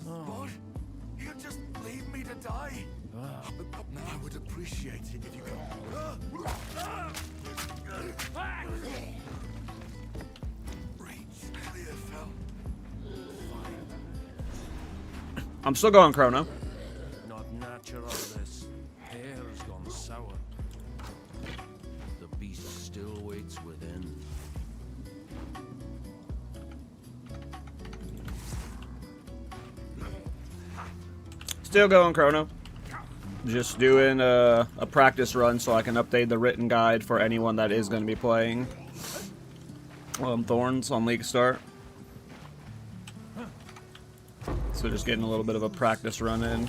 that. What? You'll just leave me to die? I would appreciate it if you could. Reach clear, fell. I'm still going Chrono. Not natural, this. Hair's gone sour. The beast still waits within. Still going Chrono. Just doing a practice run so I can update the written guide for anyone that is going to be playing Thorns on League Start. So just getting a little bit of a practice run in.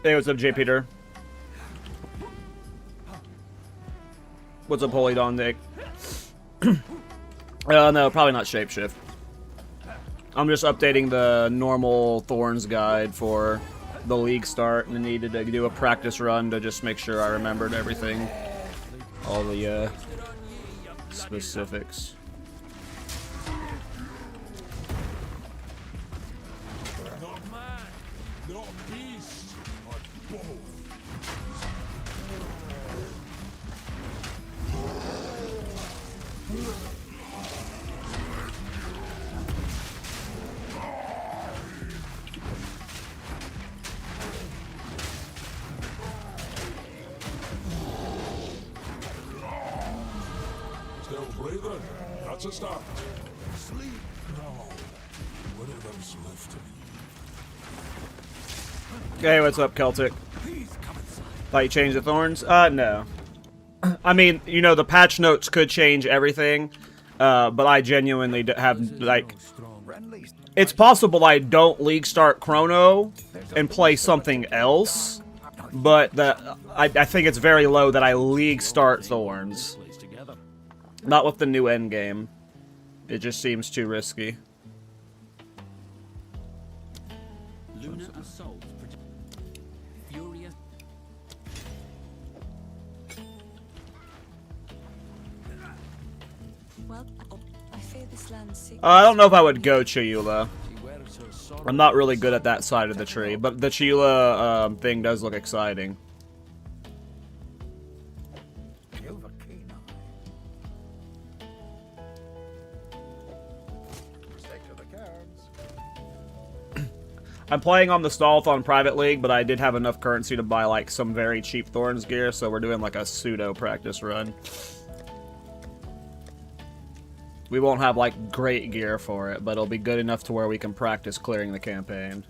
Hey, what's up, J. Peter? What's up, Holy Dawn Nick? No, probably not Shapeshift. I'm just updating the normal Thorns guide for the League Start, and I needed to do a practice run to just make sure I remembered everything. All the specifics. Not man, not beast, but both. Still breathing? That's a start. Sleep? No. What are those left to me? Hey, what's up, Celtic? Thought you changed the Thorns? No. I mean, you know, the patch notes could change everything, but I genuinely have, like... It's possible I don't League Start Chrono and play something else, but I think it's very low that I League Start Thorns. Not with the new Endgame. It just seems too risky. Lunar assault. Furious. Well, I fear this land's secret. I don't know if I would go Chiyula. I'm not really good at that side of the tree, but the Chiyula thing does look exciting. I'm playing on the Stallthon Private League, but I did have enough currency to buy, like, some very cheap Thorns gear, so we're doing, like, a pseudo-practice run. We won't have, like, great gear for it, but it'll be good enough to where we can practice clearing the campaign.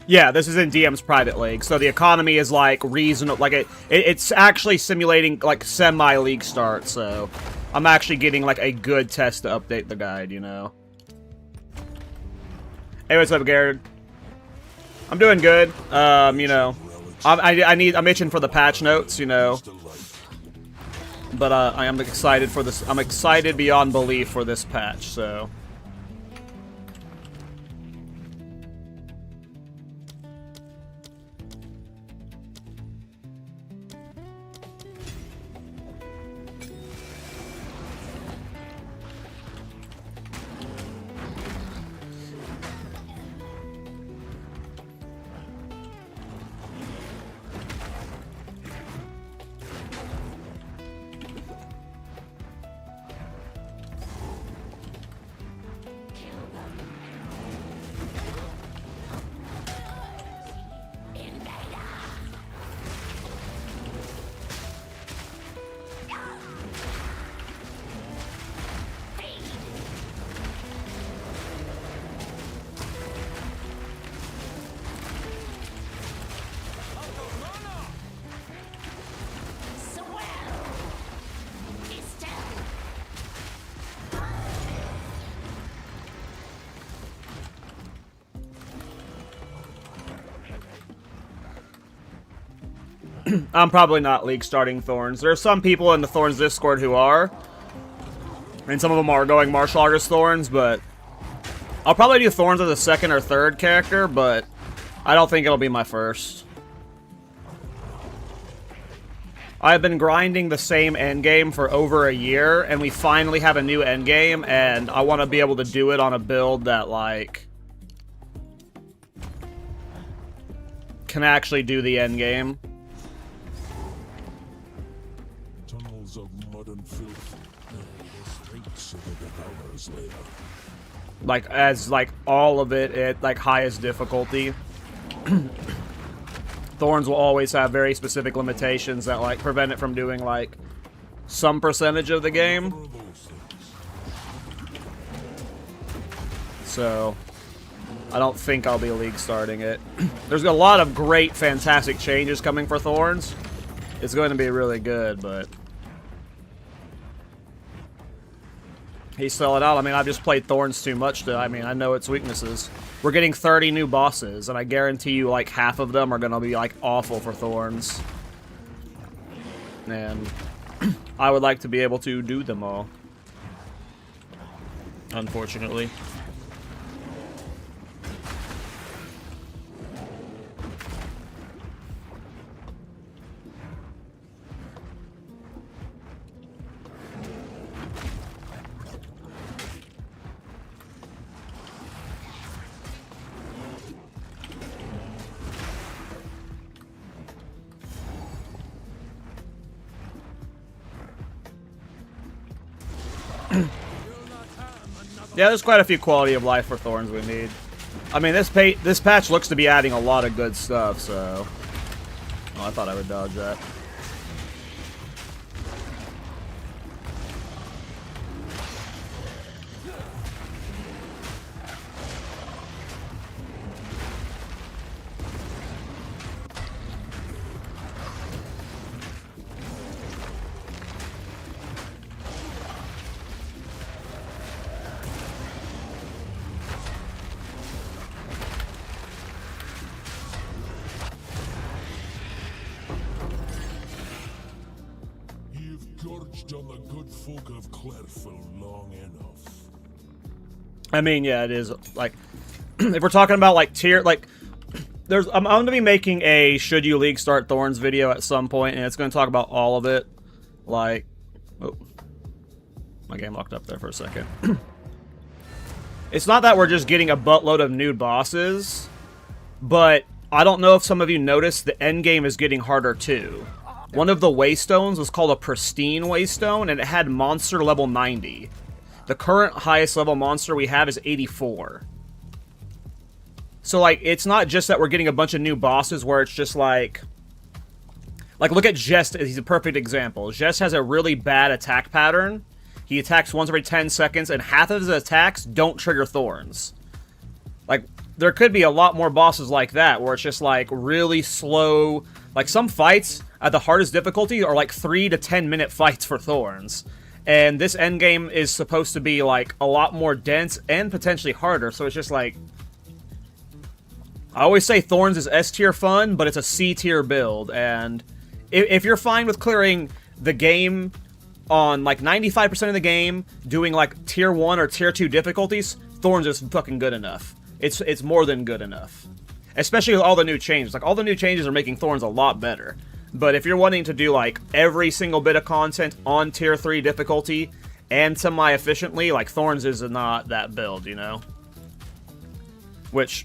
Yeah, this is in DM's private league, so the economy is, like, reasonable. Like, it's actually simulating, like, semi-league start, so I'm actually getting, like, a good test to update the guide, you know? Hey, what's up, Garrett? I'm doing good. You know, I'm itching for the patch notes, you know? But, I am excited for this. I'm excited beyond belief for this patch, so... I'm probably not league starting Thorns. There are some people in the Thorns Discord who are. And some of them are going martial artist Thorns, but I'll probably do Thorns as a second or third character, but I don't think it'll be my first. I've been grinding the same endgame for over a year, and we finally have a new endgame, and I want to be able to do it on a build that, like, can actually do the endgame. Tunnels of mud and filth. The streets of the devourer's lair. Like, as, like, all of it at, like, highest difficulty. Thorns will always have very specific limitations that, like, prevent it from doing, like, some percentage of the game. So, I don't think I'll be league starting it. There's a lot of great, fantastic changes coming for Thorns. It's going to be really good, but he's selling out. I mean, I've just played Thorns too much to, I mean, I know its weaknesses. We're getting 30 new bosses, and I guarantee you, like, half of them are going to be, like, awful for Thorns. And I would like to be able to do them all. Unfortunately. Yeah, there's quite a few quality of life for Thorns we need. I mean, this patch looks to be adding a lot of good stuff, so... Oh, I thought I would dodge that. On the good folk of Clairfell long enough. I mean, yeah, it is, like, if we're talking about, like, tier, like, I'm going to be making a should you league start Thorns video at some point, and it's going to talk about all of it, like, oh, my game locked up there for a second. It's not that we're just getting a buttload of new bosses, but I don't know if some of you noticed the endgame is getting harder too. One of the waystones was called a pristine waystone, and it had monster level 90. The current highest level monster we have is 84. So, like, it's not just that we're getting a bunch of new bosses where it's just like look at Jest, he's a perfect example. Jest has a really bad attack pattern. He attacks once every 10 seconds, and half of his attacks don't trigger Thorns. Like, there could be a lot more bosses like that, where it's just, like, really slow. Like, some fights at the hardest difficulty are, like, 3 to 10 minute fights for Thorns. And this endgame is supposed to be, like, a lot more dense and potentially harder, so it's just, like... I always say Thorns is S-tier fun, but it's a C-tier build, and if you're fine with clearing the game on, like, 95% of the game, doing, like, tier 1 or tier 2 difficulties, Thorns is fucking good enough. It's more than good enough. Especially with all the new changes. Like, all the new changes are making Thorns a lot better. But if you're wanting to do, like, every single bit of content on tier 3 difficulty and semi-efficiently, like, Thorns is not that build, you know? Which,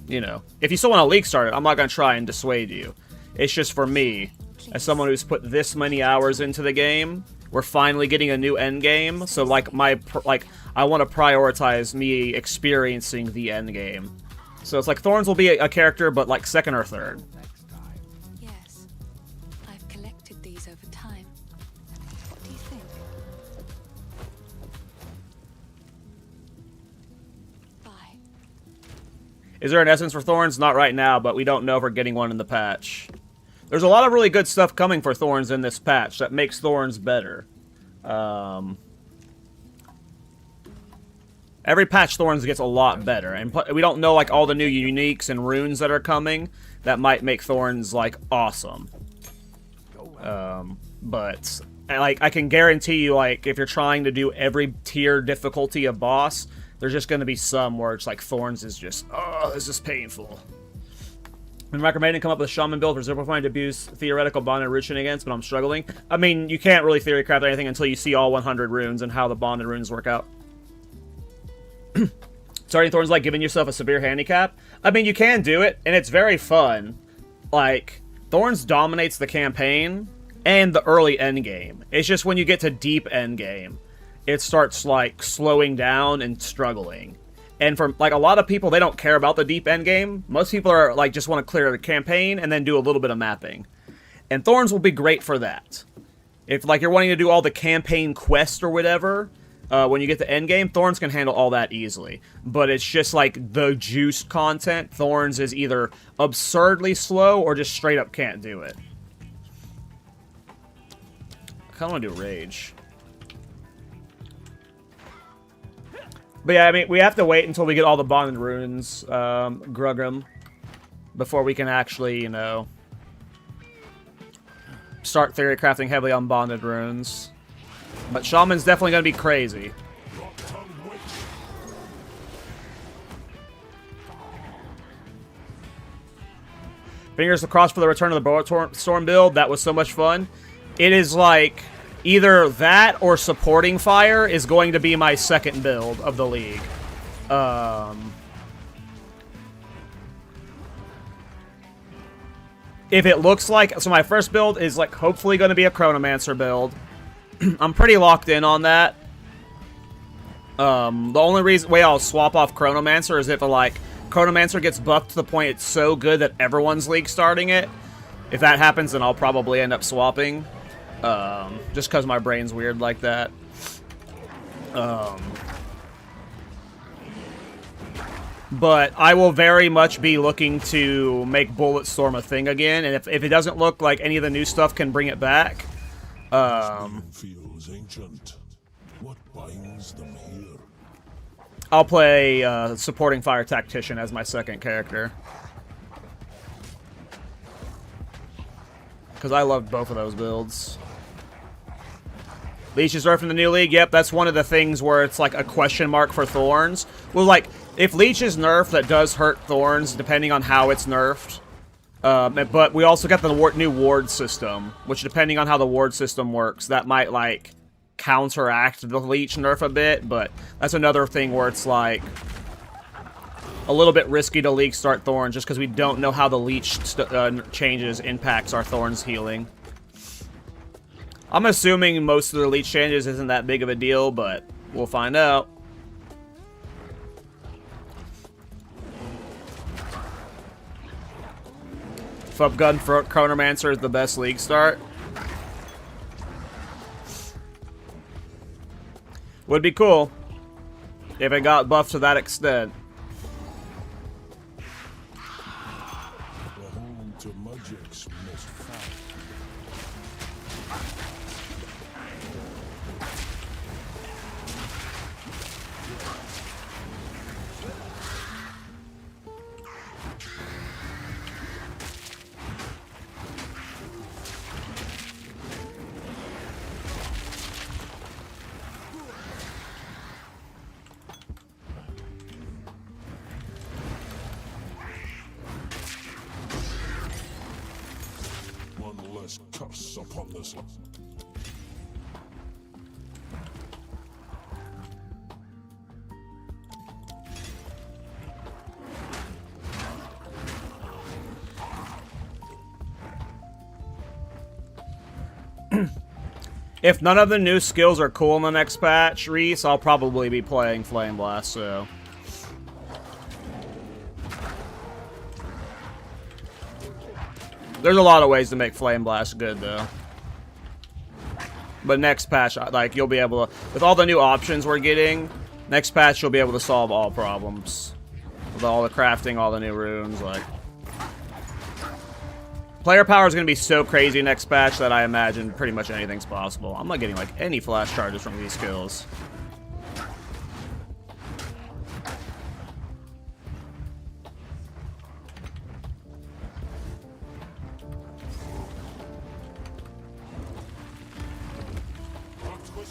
you know, if you still want to league start it, I'm not going to try and dissuade you. It's just for me, as someone who's put this many hours into the game, we're finally getting a new end game, so, like, I want to prioritize me experiencing the end game. So it's like Thorns will be a character, but, like, second or third. Yes. I've collected these over time. What do you think? Bye. Is there an essence for Thorns? Not right now, but we don't know if we're getting one in the patch. There's a lot of really good stuff coming for Thorns in this patch that makes Thorns better. Every patch Thorns gets a lot better, and we don't know like all the new uniques and runes that are coming that might make Thorns like awesome. But like I can guarantee you, like if you're trying to do every tier difficulty of boss, there's just going to be some where it's like Thorns is just, oh, this is painful. I'm recommending come up with a Shaman build for simplifying to abuse theoretical bonded rune against, but I'm struggling. I mean, you can't really theory craft anything until you see all 100 runes and how the bonded runes work out. Starting Thorns like giving yourself a severe handicap. I mean, you can do it, and it's very fun. Like, Thorns dominates the campaign and the early endgame. It's just when you get to deep endgame, it starts, like, slowing down and struggling. And for, like, a lot of people, they don't care about the deep endgame. Most people are, like, just want to clear the campaign and then do a little bit of mapping. And Thorns will be great for that. If, like, you're wanting to do all the campaign quest or whatever, when you get to endgame, Thorns can handle all that easily. But it's just, like, the juiced content. Thorns is either absurdly slow or just straight up can't do it. I kind of want to do Rage. But yeah, I mean, we have to wait until we get all the bonded runes, Grugum, before we can actually, you know, start theory crafting heavily on bonded runes. But Shaman's definitely going to be crazy. Fingers crossed for the return of the Boa Storm build. That was so much fun. It is like either that or supporting fire is going to be my second build of the league. If it looks like... So my first build is like hopefully going to be a Chronomancer build. I'm pretty locked in on that. The only way I'll swap off Chronomancer is if like Chronomancer gets buffed to the point it's so good that everyone's league starting it. If that happens, then I'll probably end up swapping. Just because my brain's weird like that. But I will very much be looking to make Bulletstorm a thing again, and if it doesn't look like any of the new stuff can bring it back, feels ancient. What binds them here? I'll play supporting fire tactician as my second character. Because I love both of those builds. Leech is nerfed in the new league. Yep, that's one of the things where it's like a question mark for Thorns. Well, like, if Leech is nerfed, that does hurt Thorns, depending on how it's nerfed. But we also got the new ward system, which depending on how the ward system works, that might, like, counteract the Leech nerf a bit, but that's another thing where it's, like, a little bit risky to league start Thorns just because we don't know how the Leech changes impacts our Thorns healing. I'm assuming most of the Leech changes isn't that big of a deal, but we'll find out. Fup Gun for Chronomancer is the best league start. Would be cool if it got buffed to that extent. The home to magic's most foul. Curse upon this land. If none of the new skills are cool in the next patch, Reese, I'll probably be playing Flame Blast, so... There's a lot of ways to make Flame Blast good, though. But next patch, like, you'll be able to... With all the new options we're getting, next patch you'll be able to solve all problems. With all the crafting, all the new runes, like... Player power is going to be so crazy next patch that I imagine pretty much anything's possible. I'm not getting, like, any flash charges from these skills.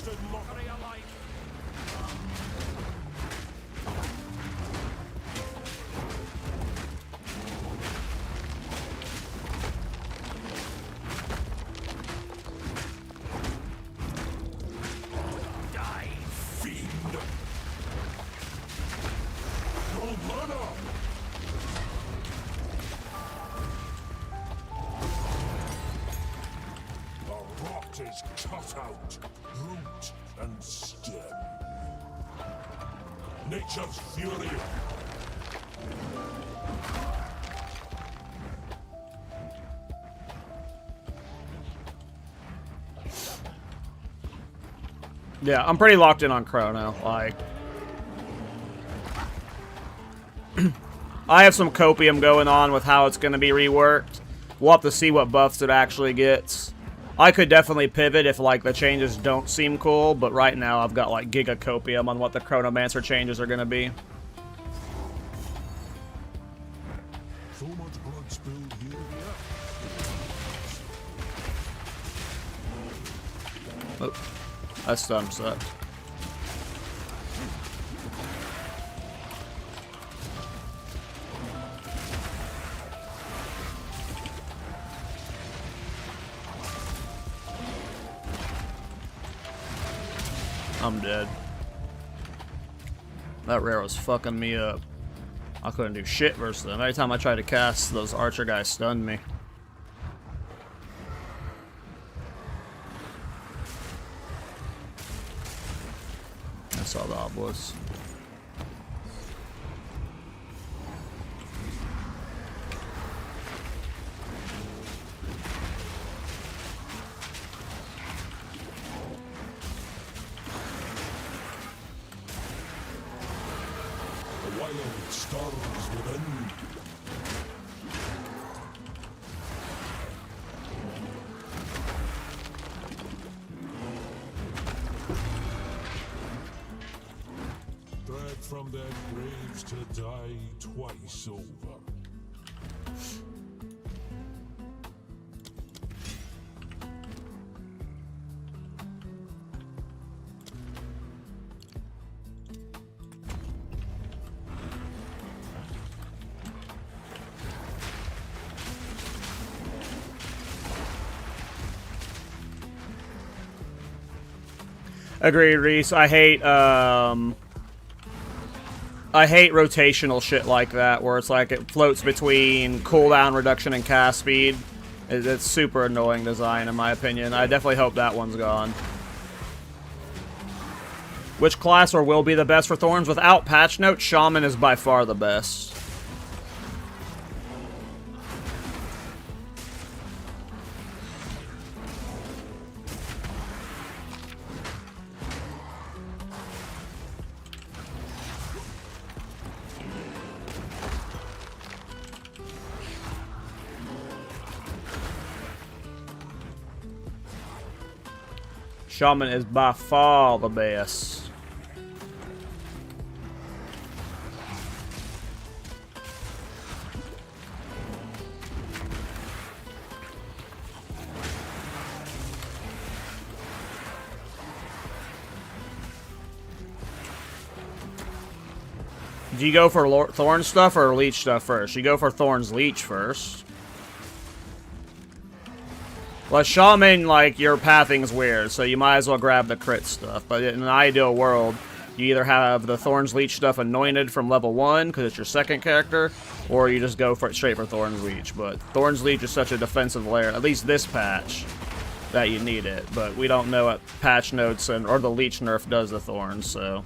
bastard mockery alike. Die, Fiend! No mana! The rot is cut out, root and stem. Nature's fury. Yeah, I'm pretty locked in on Chrono. Like, I have some copium going on with how it's going to be reworked. We'll have to see what buffs it actually gets. I could definitely pivot if, like, the changes don't seem cool, but right now I've got, like, giga copium on what the Chronomancer changes are going to be. So much blood spilled here. Oh, that stun sucked. I'm dead. That rare was fucking me up. I couldn't do shit versus them. Every time I tried to cast, those archer guys stunned me. That's all the obelisk. The wild storms within. Dragged from their graves to die twice over. Agreed, Reese. I hate rotational shit like that, where it's like it floats between cooldown reduction and cast speed. It's super annoying design, in my opinion. I definitely hope that one's gone. Which class or will be the best for Thorns? Without patch notes, Shaman is by far the best. Shaman is by far the best. Do you go for Thorn stuff or Leech stuff first? You go for Thorn's Leech first. Well, Shaman, like, your pathing's weird, so you might as well grab the crit stuff. But in an ideal world, you either have the Thorn's Leech stuff anointed from level 1, because it's your second character, or you just go for it straight for Thorn's Leech. But Thorn's Leech is such a defensive layer, at least this patch, that you need it. But we don't know what patch notes or the Leech nerf does to Thorns, so...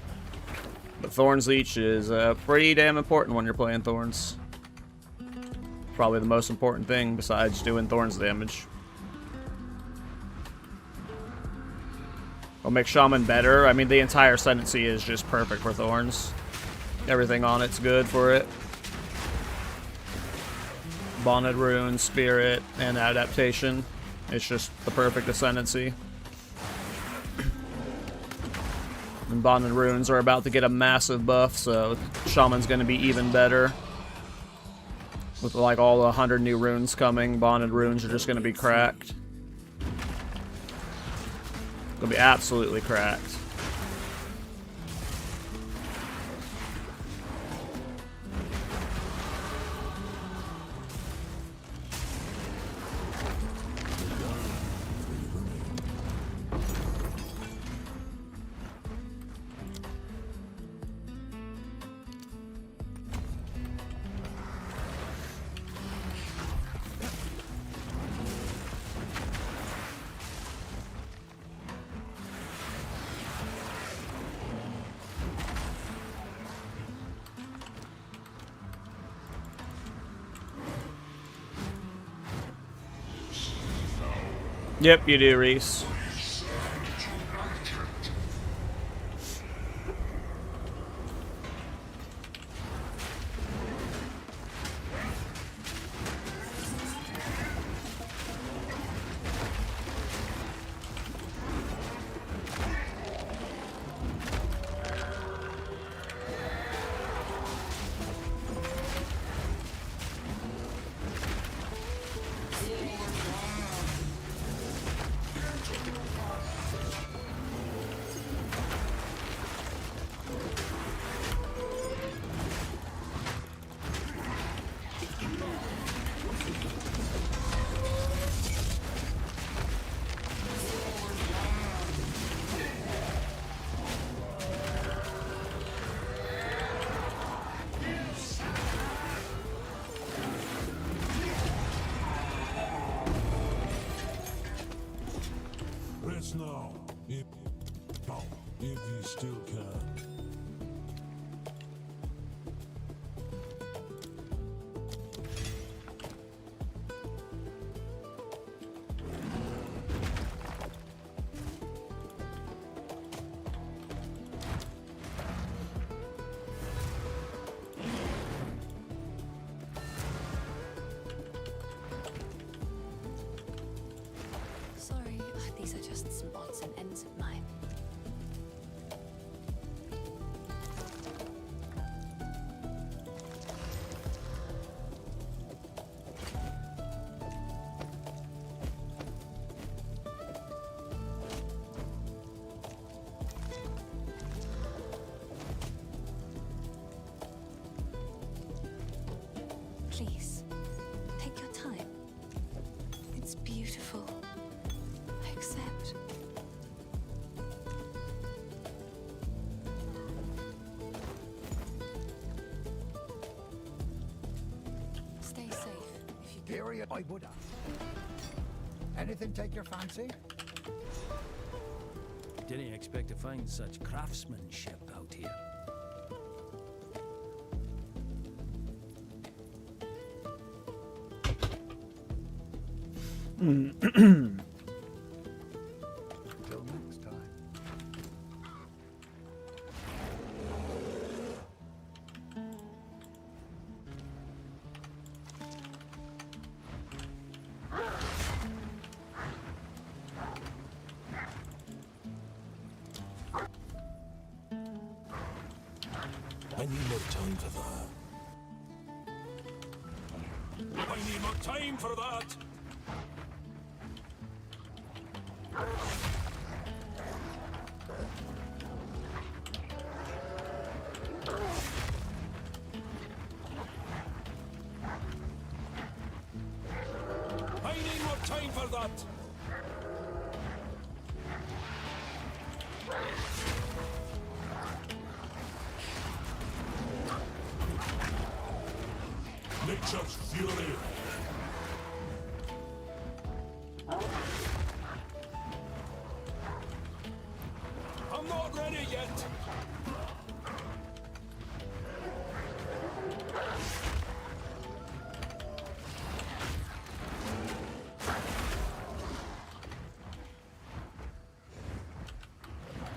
But Thorn's Leech is pretty damn important when you're playing Thorns. Probably the most important thing besides doing Thorns damage. Will make Shaman better. I mean, the entire Ascendancy is just perfect for Thorns. Everything on it's good for it. Bonded Rune, Spirit, and Adaptation. It's just the perfect Ascendancy. And Bonded Runes are about to get a massive buff, so Shaman's going to be even better. With like all the 100 new runes coming, Bonded Runes are just going to be cracked. Gonna be absolutely cracked. Yep, you do, Reese. Rest now, if you still can. Sorry, these are just some odds and ends of mine. Please, take your time. It's beautiful. Accept. Stay safe if you can. Period. I would have. Anything take your fancy? Didn't expect to find such craftsmanship out here. Till next time. I need more time for that. I need more time for that. I need more time for that. Nature's fury. I'm not ready yet.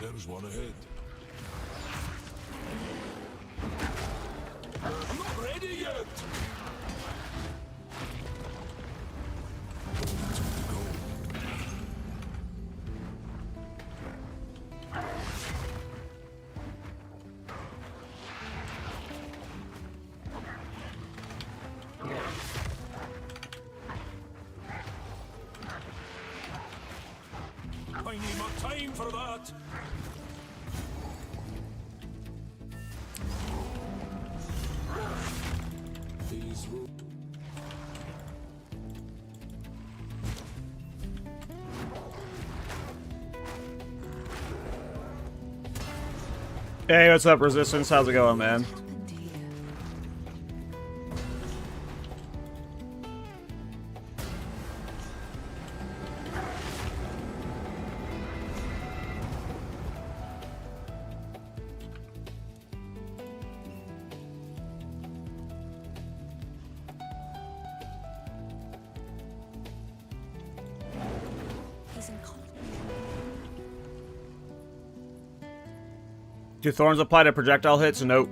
There's one ahead. I'm not ready yet. I I need more time for that. These rules. Hey, what's up, Resistance? How's it going, man? Happened here. He's in conflict. Do thorns apply to projectile hits? Nope.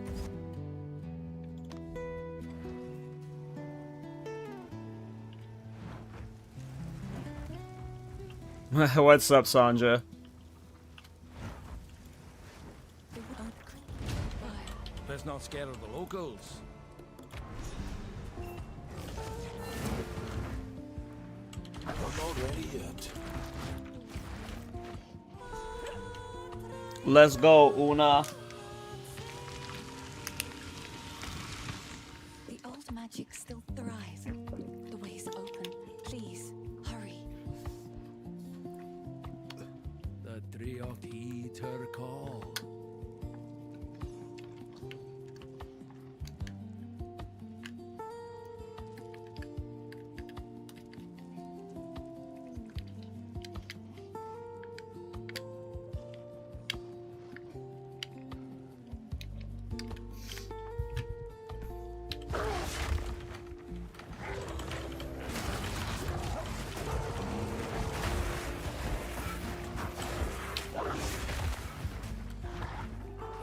What's up, Sanja? They would not fire. Let's not scare the locals. I'm not ready yet. Let's go, Una. The old magic still thrives. The way's open. Please, hurry. The Driok heed her call.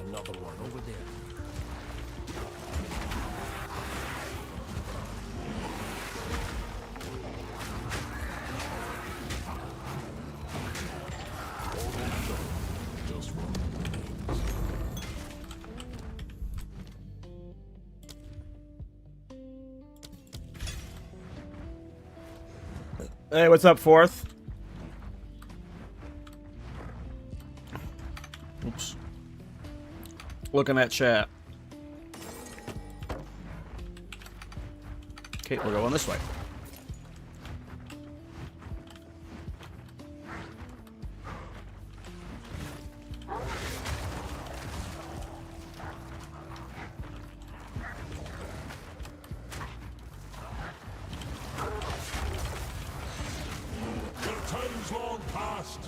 Another one over there. Just one. Hey, what's up, Fourth? Oops. Looking at chat. Okay, we're going this way. Your time's long past.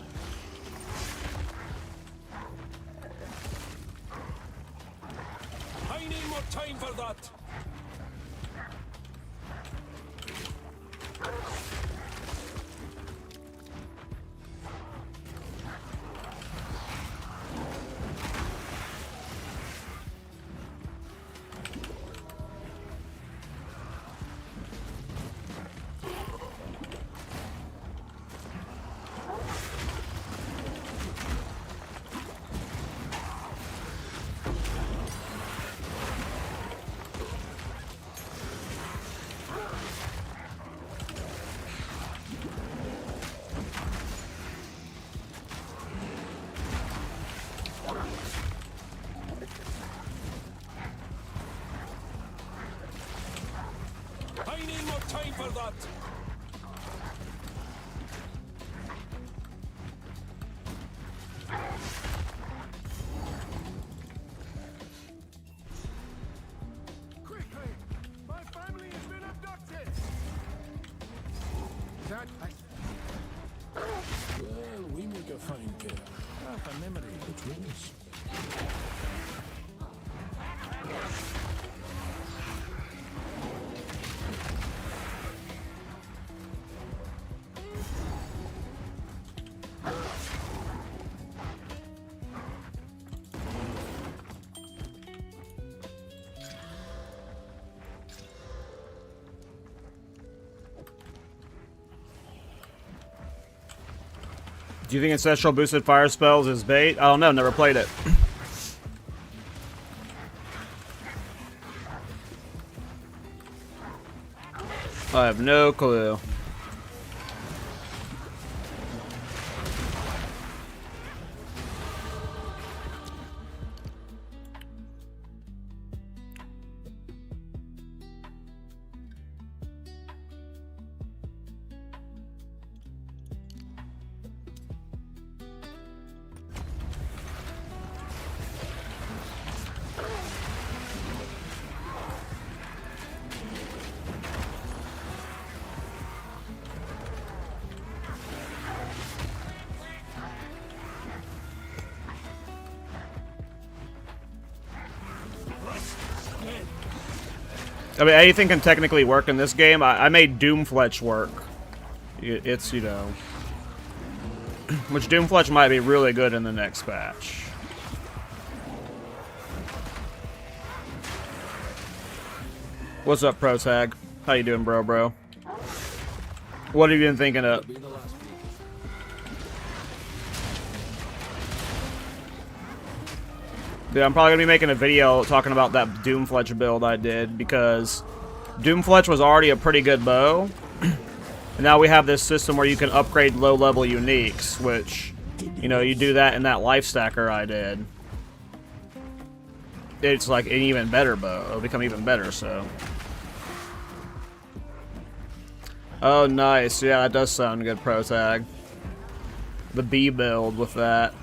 I need more time for that. I need more time for that. Quickly! My family has been abducted! That Well, we make a fine pair. Half a memory. Between us. Do you think Ancestral boosted fire spells is bait? I don't know, never played it. I have no clue. I mean, anything can technically work in this game. I made Doomfletch work. It's, you know... Which Doomfletch might be really good in the next patch. What's up, Protag? How you doing, bro? What have you been thinking of? Dude, I'm probably going to be making a video talking about that Doomfletch build I did, because Doomfletch was already a pretty good bow. And now we have this system where you can upgrade low-level uniques, which, you know, you do that in that life stacker I did. It's like an even better bow. It'll become even better, so. Oh, nice. Yeah, that does sound good, Protag. The B build with that.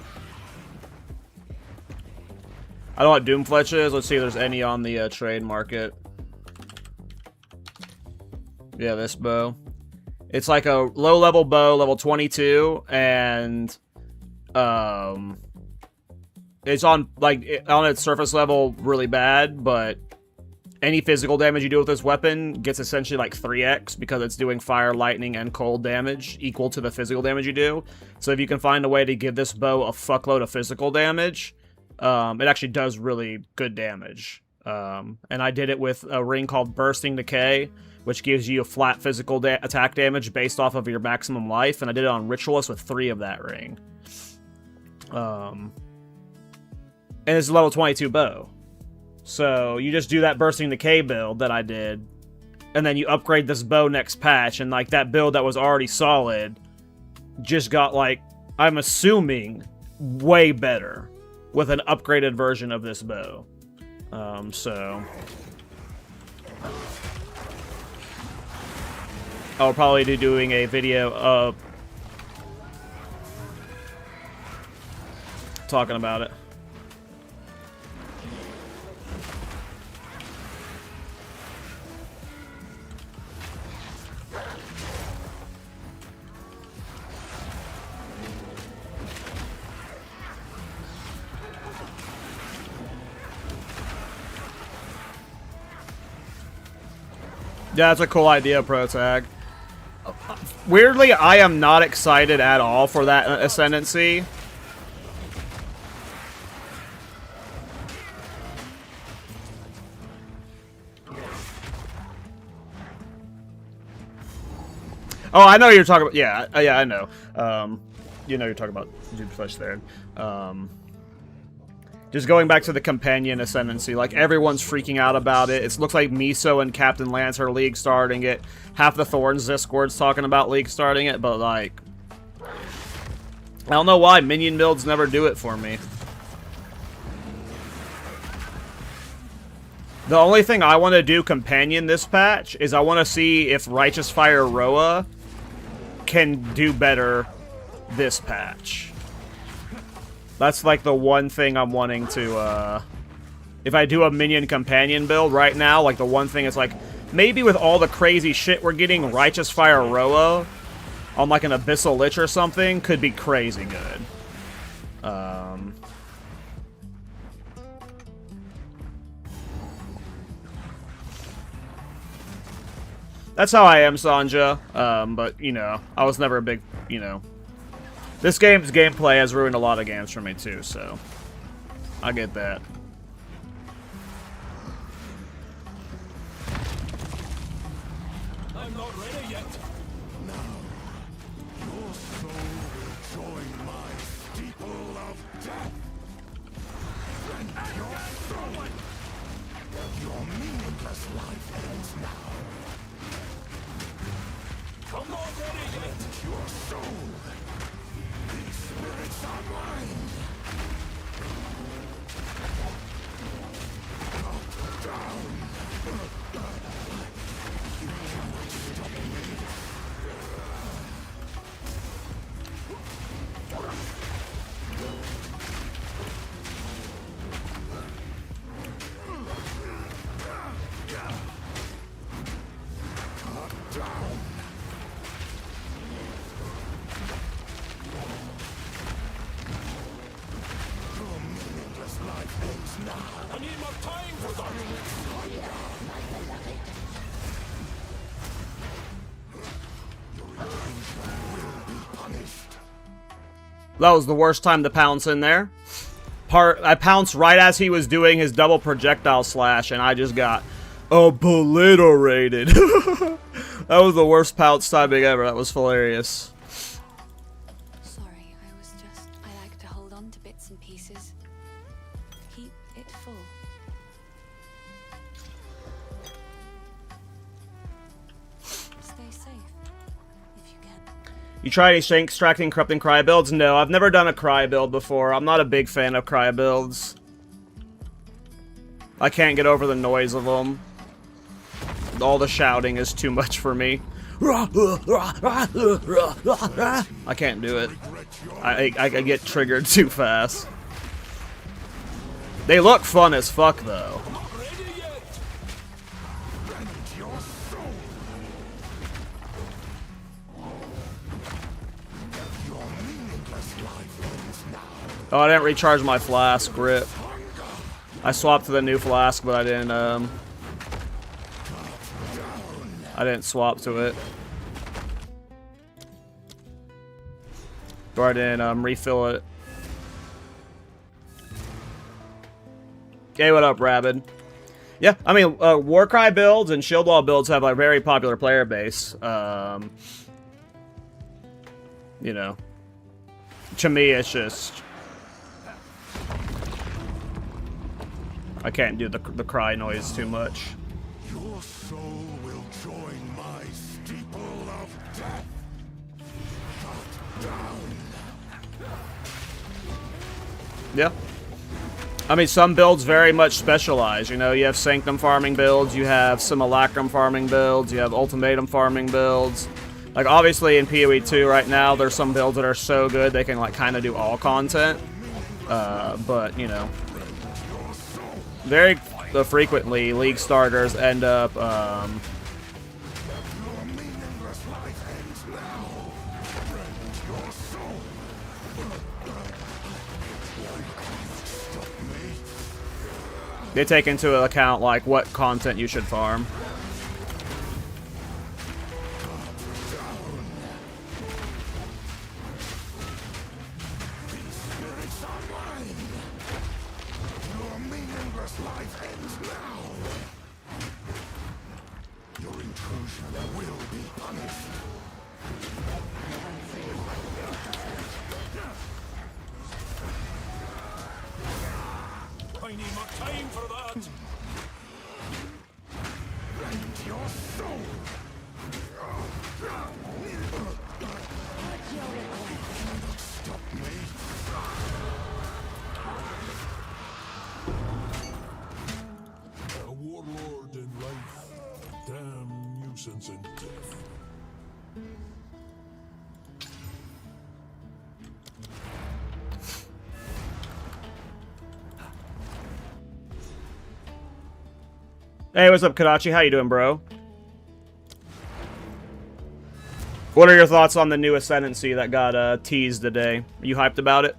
I don't know what Doomfletch is. Let's see if there's any on the trade market. Yeah, this bow. It's like a low-level bow, level 22, and it's on on its surface level really bad, but any physical damage you do with this weapon gets essentially like 3x because it's doing fire, lightning, and cold damage equal to the physical damage you do. So if you can find a way to give this bow a fuckload of physical damage, it actually does really good damage. And I did it with a ring called Bursting Decay, which gives you a flat physical attack damage based off of your maximum life, and I did it on Ritualist with 3 of that ring. And it's a level 22 bow. So you just do that Bursting Decay build that I did, and then you upgrade this bow next patch, and like that build that was already solid just got, like, I'm assuming, way better with an upgraded version of this bow. So I'll probably be doing a video of talking about it. Yeah, that's a cool idea, Protag. Weirdly, I am not excited at all for that Ascendancy. Oh, I know you're talking about. Yeah, yeah, I know. You know you're talking about Doomfletch there. Just going back to the companion Ascendancy, like, everyone's freaking out about it. It looks like Miso and Captain Lance are league starting it. Half the Thorns Discord's talking about league starting it, but, like, I don't know why. Minion builds never do it for me. The only thing I want to do companion this patch is I want to see if Righteous Fire Roa can do better this patch. That's like the one thing I'm wanting to, if I do a Minion companion build right now, like the one thing is like, maybe with all the crazy shit we're getting, Righteous Fire Roa on like an Abyssal Lich or something could be crazy good. That's how I am, Sanja, but, you know, I was never a big, you know... This game's gameplay has ruined a lot of games for me, too, so... I get that. I'm not ready yet. Now, your soul will join my steeple of death. And your meaningless life ends now. I'm not ready yet. Your soul. These spirits are mine. Cut down. You cannot stop me. Cut down. That was the worst time to pounce in there. I pounced right as he was doing his double projectile slash, and I just got obliterated. That was the worst pounce timing ever. That was hilarious. Sorry, I like to hold on to bits and pieces. Keep it full. Stay safe, if you can. You tried any shank extracting corrupting cry builds? No, I've never done a cry build before. I'm not a big fan of cry builds. I can't get over the noise of them. All the shouting is too much for me. I can't do it. I get triggered too fast. They look fun as fuck, though. Oh, I didn't recharge my flask. Rip. I swapped to the new flask, but I didn't swap to it. Or I didn't refill it. Hey, what up, Rabid? Yeah, I mean, Warcry builds and Shield Wall builds have a very popular player base. You know, to me, it's just I can't do the cry noise too much. Your soul will join my steeple of death. Shut down. Yeah. I mean, some builds very much specialize. You know, you have Sanctum farming builds, you have Simulacrum farming builds, you have Ultimatum farming builds. Like, obviously in PoE 2 right now, there's some builds that are so good they can, like, kind of do all content. But, you know, very frequently, League starters end up, they take into account, like, what content you should farm. I need more time for that. Rend your soul. Stop me. A warlord in life, damn nuisance in death. Hey, what's up, Kadachi? How you doing, bro? What are your thoughts on the new Ascendancy that got teased today? Are you hyped about it?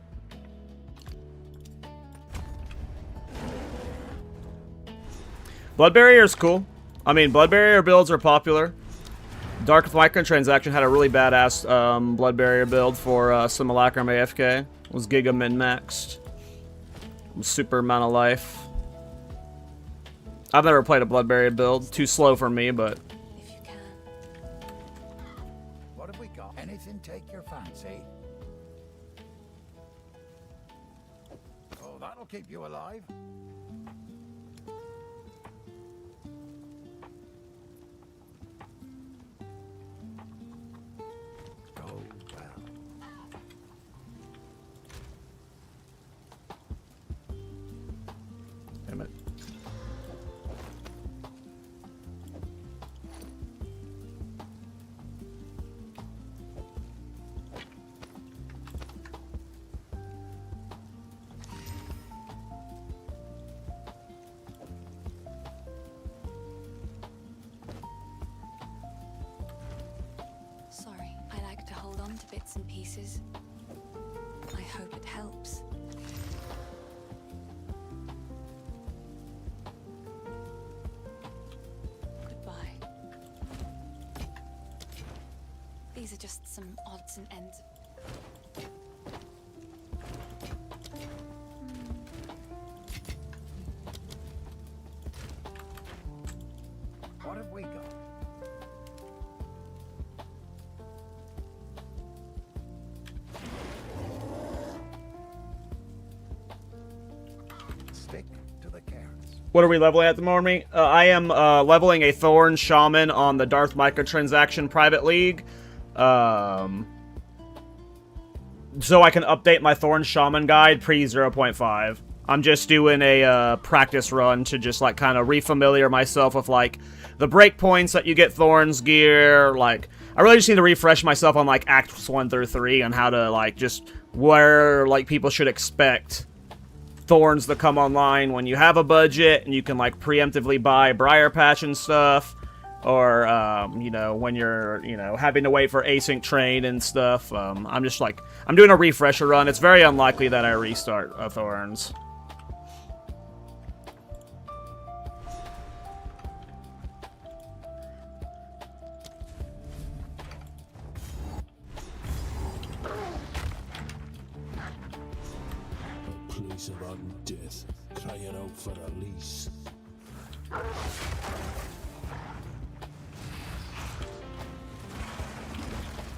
Blood Barrier is cool. I mean, Blood Barrier builds are popular. Dark Microtransaction had a really badass Blood Barrier build for Simulacrum AFK. It was Giga min-maxed. Super amount of life. I've never played a Blood Barrier build. Too slow for me, but... If you can. What have we got? Anything take your fancy? Oh, that'll keep you alive. Go well. Damn it. Sorry, I like to hold on to bits and pieces. I hope it helps. Goodbye. These are just some odds and ends. What have we got? Stick to the carrots. What are we leveling at the moment? I am leveling a Thorns Shaman on the Darth Microtransaction Private League. So I can update my Thorns Shaman guide pre-0.5. I'm just doing a practice run to just like kind of refamiliar myself with like the breakpoints that you get Thorns gear. Like I really just need to refresh myself on like Acts 1 through 3 and how to like just where like people should expect Thorns to come online when you have a budget and you can like preemptively buy Briar Patch and stuff, or you know, when you're, you know, having to wait for async train and stuff. I'm just like, I'm doing a refresher run. It's very unlikely that I restart Thorns. Police about death, crying out for a lease.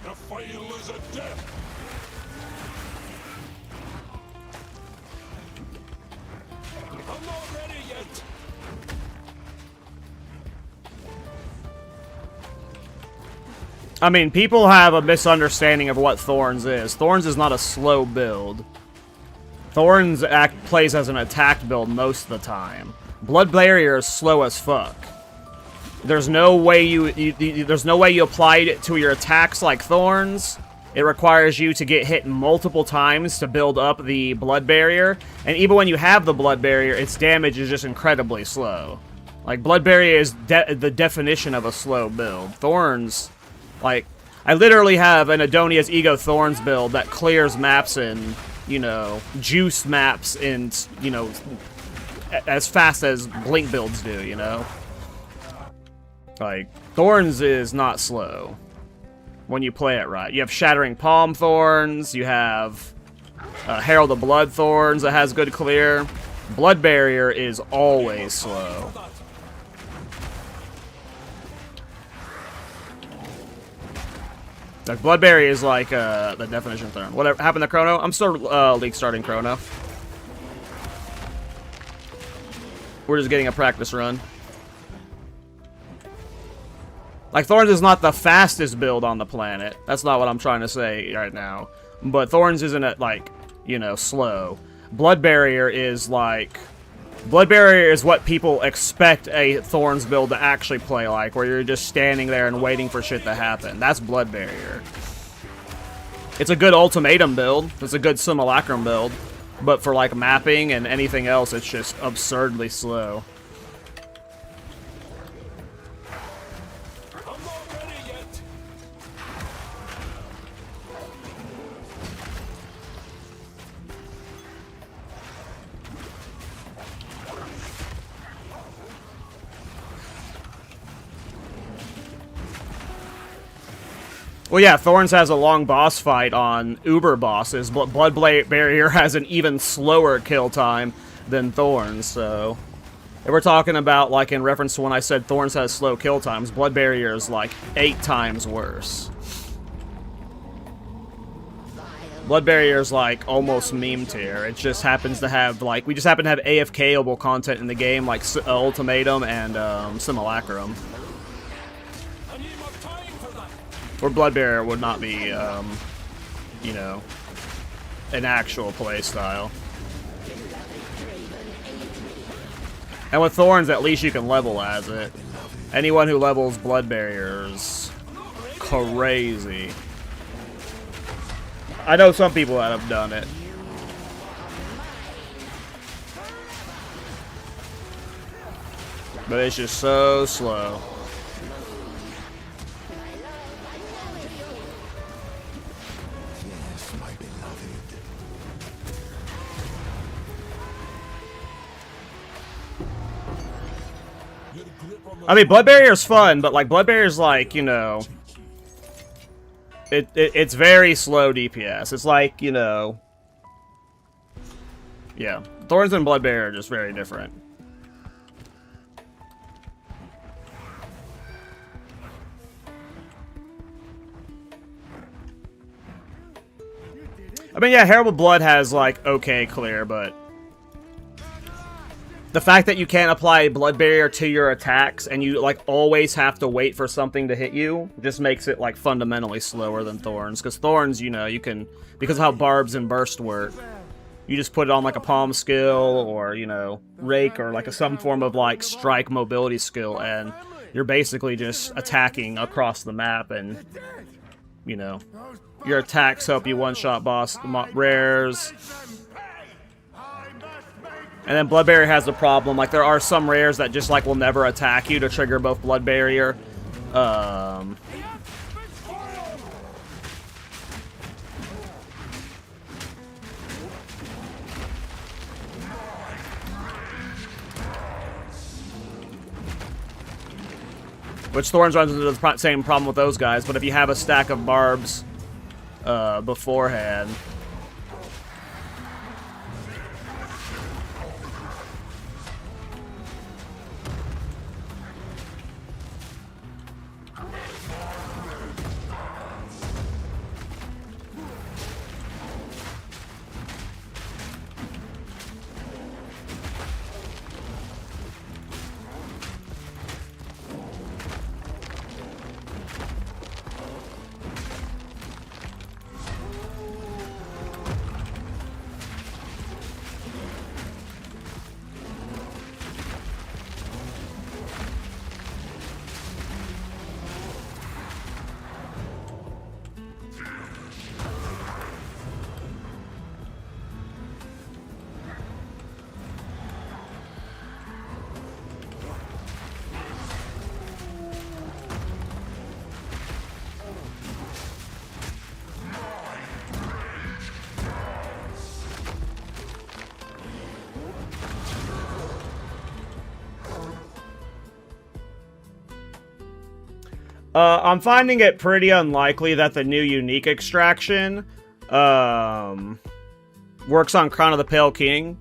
The fail is a death. I'm not ready yet. I mean, people have a misunderstanding of what Thorns is. Thorns is not a slow build. Thorns plays as an attack build most of the time. Blood Barrier is slow as fuck. There's no way there's no way you applied it to your attacks like Thorns. It requires you to get hit multiple times to build up the Blood Barrier, and even when you have the Blood Barrier, its damage is just incredibly slow. Like, Blood Barrier is the definition of a slow build. Thorns, like, I literally have an Adonia's Ego Thorns build that clears maps in, you know, juice maps in, you know, as fast as Blink builds do, you know? Like, Thorns is not slow when you play it right. You have Shattering Palm Thorns, you have Herald of Blood Thorns that has good clear. Blood Barrier is always slow. Like, Blood Barrier is like the definition of Thorn. Whatever happened to Chrono? I'm still league starting Chrono. We're just getting a practice run. Like, Thorns is not the fastest build on the planet. That's not what I'm trying to say right now. But Thorns isn't, like, you know, slow. Blood Barrier is, like... Blood Barrier is what people expect a Thorns build to actually play like, where you're just standing there and waiting for shit to happen. That's Blood Barrier. It's a good ultimatum build. It's a good simulacrum build. But for, like, mapping and anything else, it's just absurdly slow. Well, yeah, Thorns has a long boss fight on Uber bosses, but Blood Barrier has an even slower kill time than Thorns, so... If we're talking about, like, in reference to when I said Thorns has slow kill times, Blood Barrier is, like, 8 times worse. Blood Barrier is, like, almost meme tier. It just happens to have, like, we just happen to have AFK-able content in the game, like Ultimatum and Simulacrum. Or Blood Barrier would not be, you know, an actual playstyle. And with Thorns, at least you can level as it. Anyone who levels Blood Barrier is crazy. I know some people that have done it. But it's just so slow. I mean, Blood Barrier's fun, but, like, Blood Barrier's, like, you know... It's very slow DPS. It's like, you know... Yeah, Thorns and Bloodbearer are just very different. I mean, yeah, Herald Blood has, like, okay clear, but the fact that you can't apply Blood Barrier to your attacks and you, like, always have to wait for something to hit you just makes it, like, fundamentally slower than Thorns. Because Thorns, you know, you can, because of how Barbs and Burst work, you just put it on, like, a Palm skill or, you know, Rake or, like, some form of, like, Strike mobility skill, and you're basically just attacking across the map and, you know, your attacks help you one-shot boss rares. And then Blood Barrier has a problem. Like, there are some rares that just, like, will never attack you to trigger both Blood Barrier. Which Thorns runs into the same problem with those guys, but if you have a stack of barbs beforehand... I'm finding it pretty unlikely that the new unique extraction works on Crown of the Pale King.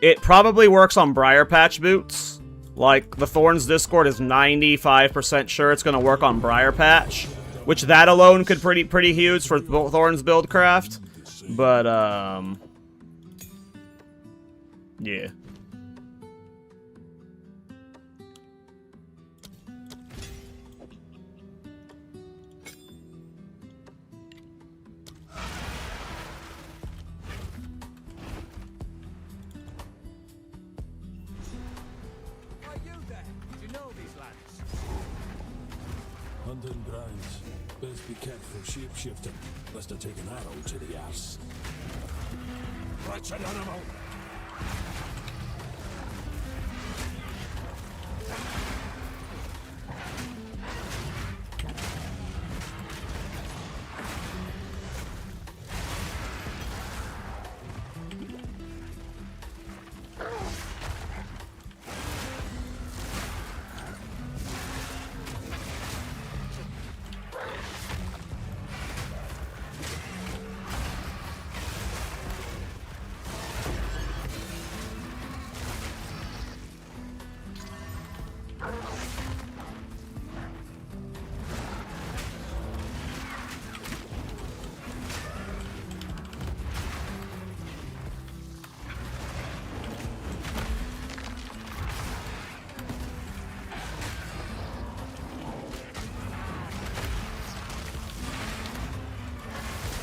It probably works on Briar Patch boots. Like, the Thorns Discord is 95% sure it's going to work on Briar Patch, which that alone could pretty huge for Thorns buildcraft. But, yeah. Hunting grounds. Best be careful shapeshifting, lest I take an arrow to the arse. Wretched animal!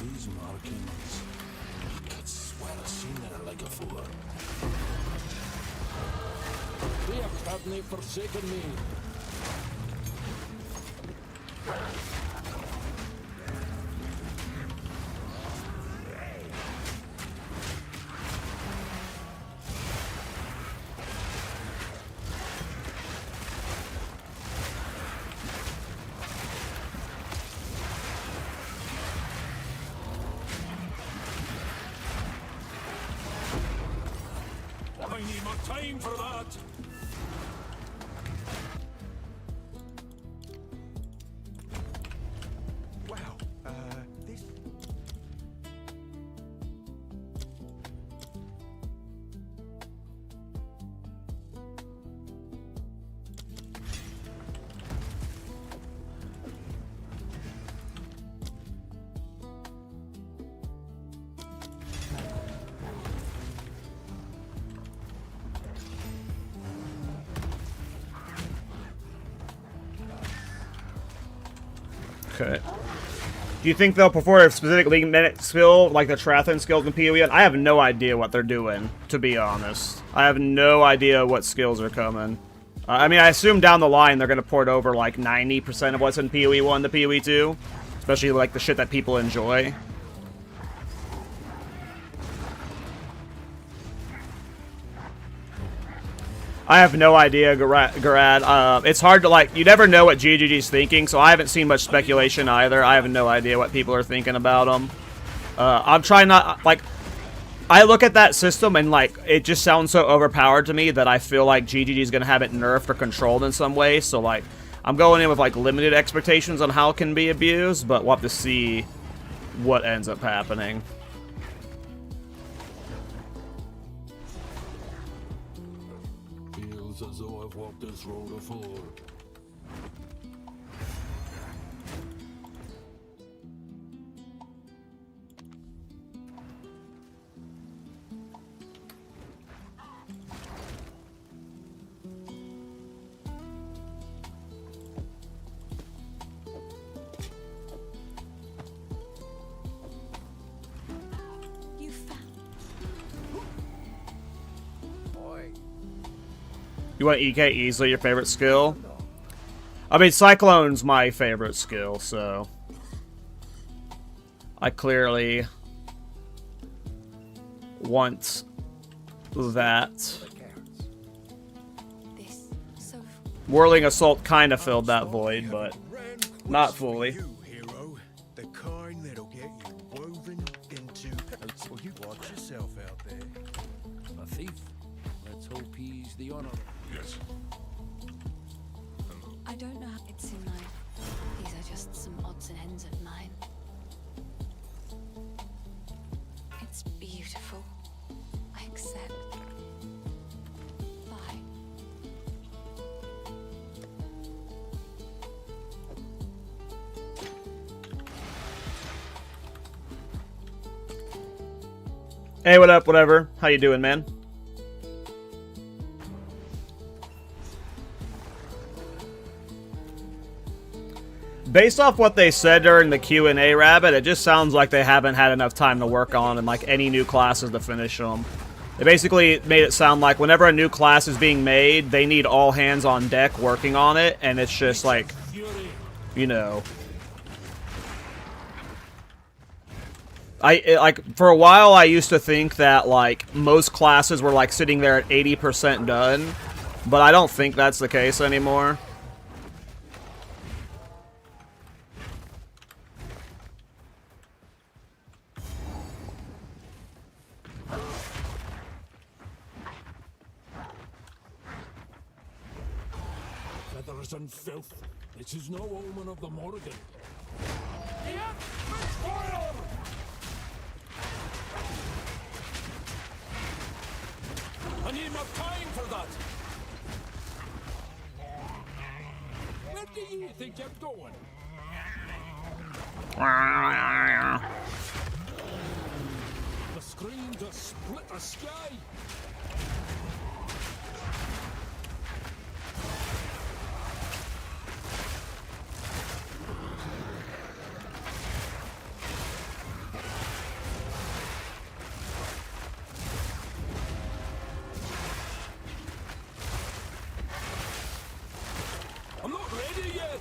These markings, I could swear I've seen them like before. They have not forsaken me. I need more time for that. Wow, this... Okay. Do you think they'll perform a specific league minute skill, like the Triathlon skills in PoE? I have no idea what they're doing, to be honest. I have no idea what skills are coming. I mean, I assume down the line they're going to port over like 90% of what's in PoE 1 to PoE 2. Especially like the shit that people enjoy. I have no idea, Garad. It's hard to, like, you never know what GGG's thinking, so I haven't seen much speculation either. I have no idea what people are thinking about them. I'm trying not, like, I look at that system and, like, it just sounds so overpowered to me that I feel like GGG's gonna have it nerfed or controlled in some way, so, like, I'm going in with, like, limited expectations on how it can be abused, but we'll have to see what ends up happening. As though I've walked this road before. You found. Oi. You want EK easily your favorite skill? I mean, Cyclone's my favorite skill, so... I clearly... want that. This so. Whirling Assault kind of filled that void, but not fully. You, hero. The kind that'll get you woven into... Well, you watch yourself out there. A thief. Let's hope he's the honor. Yes. I don't know how it's in mine. These are just some odds and ends of mine. It's beautiful. I accept. Bye. Hey, what up, whatever? How you doing, man? Based off what they said during the Q&A, Rabbit, it just sounds like they haven't had enough time to work on and like any new classes to finish them. They basically made it sound like whenever a new class is being made, they need all hands on deck working on it, and it's just like, you know... like, for a while I used to think that, like, most classes were, like, sitting there at 80% done, but I don't think that's the case anymore. Feathers and filth. It is no omen of the Morrigan. I need more time for that. Where do you think you're going? The scream to split the sky. I'm not ready yet.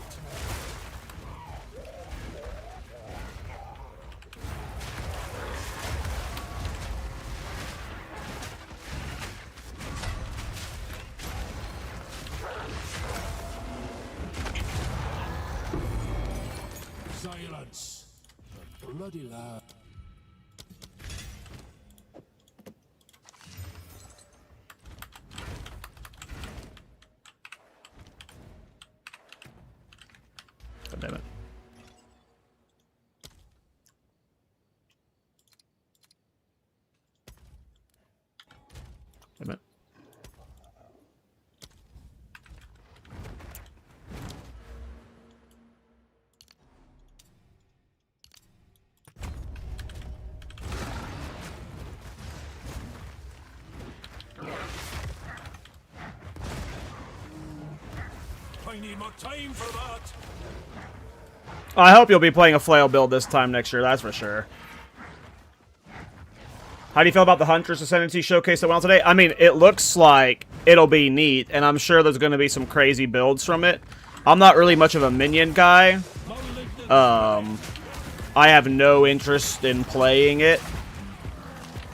Silence. The bloody lad. God damn it. Damn it. I need more time for that. I hope you'll be playing a flail build this time next year, that's for sure. How do you feel about the Huntress Ascendancy showcase that went out today? I mean, it looks like it'll be neat, and I'm sure there's going to be some crazy builds from it. I'm not really much of a Minion guy. I have no interest in playing it.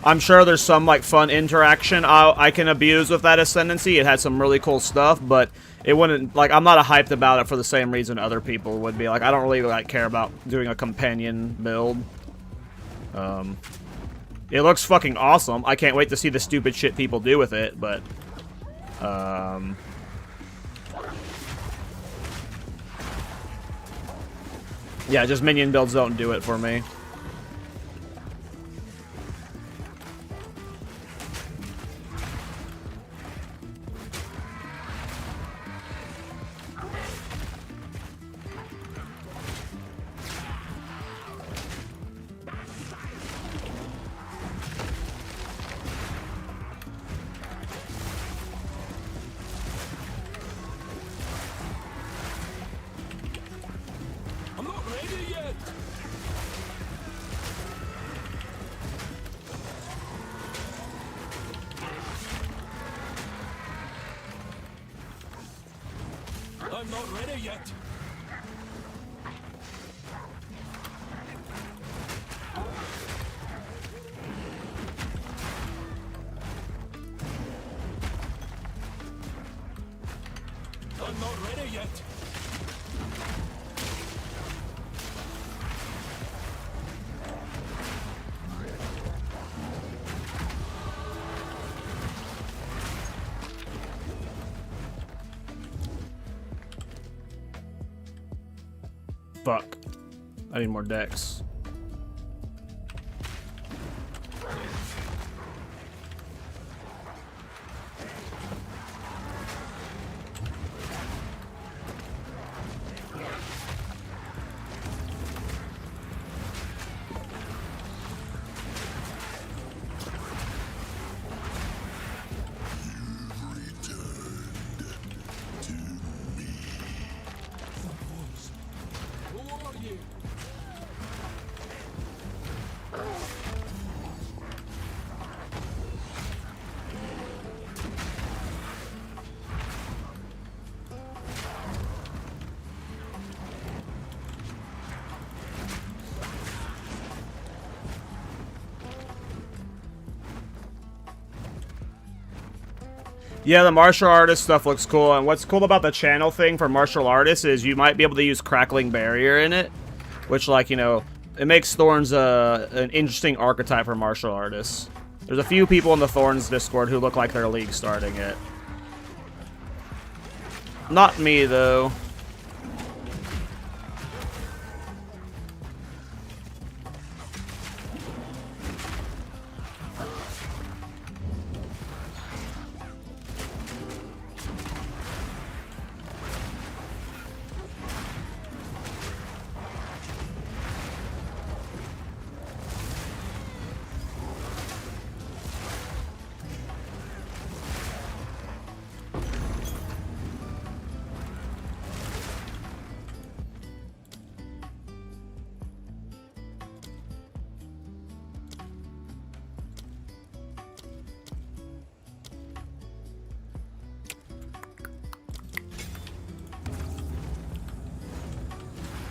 I'm sure there's some, like, fun interaction I can abuse with that Ascendancy. It has some really cool stuff, but it wouldn't, like, I'm not hyped about it for the same reason other people would be. Like, I don't really, like, care about doing a companion build. It looks fucking awesome. I can't wait to see the stupid shit people do with it, but... yeah, just minion builds don't do it for me. I'm not ready yet. I'm not ready yet. I'm not ready yet. Fuck. I need more decks. Who are you? Yeah, the martial artist stuff looks cool, and what's cool about the channel thing for martial artists is you might be able to use Crackling Barrier in it, which, like, you know, it makes Thorns an interesting archetype for martial artists. There's a few people in the Thorns Discord who look like they're league starting it. Not me, though.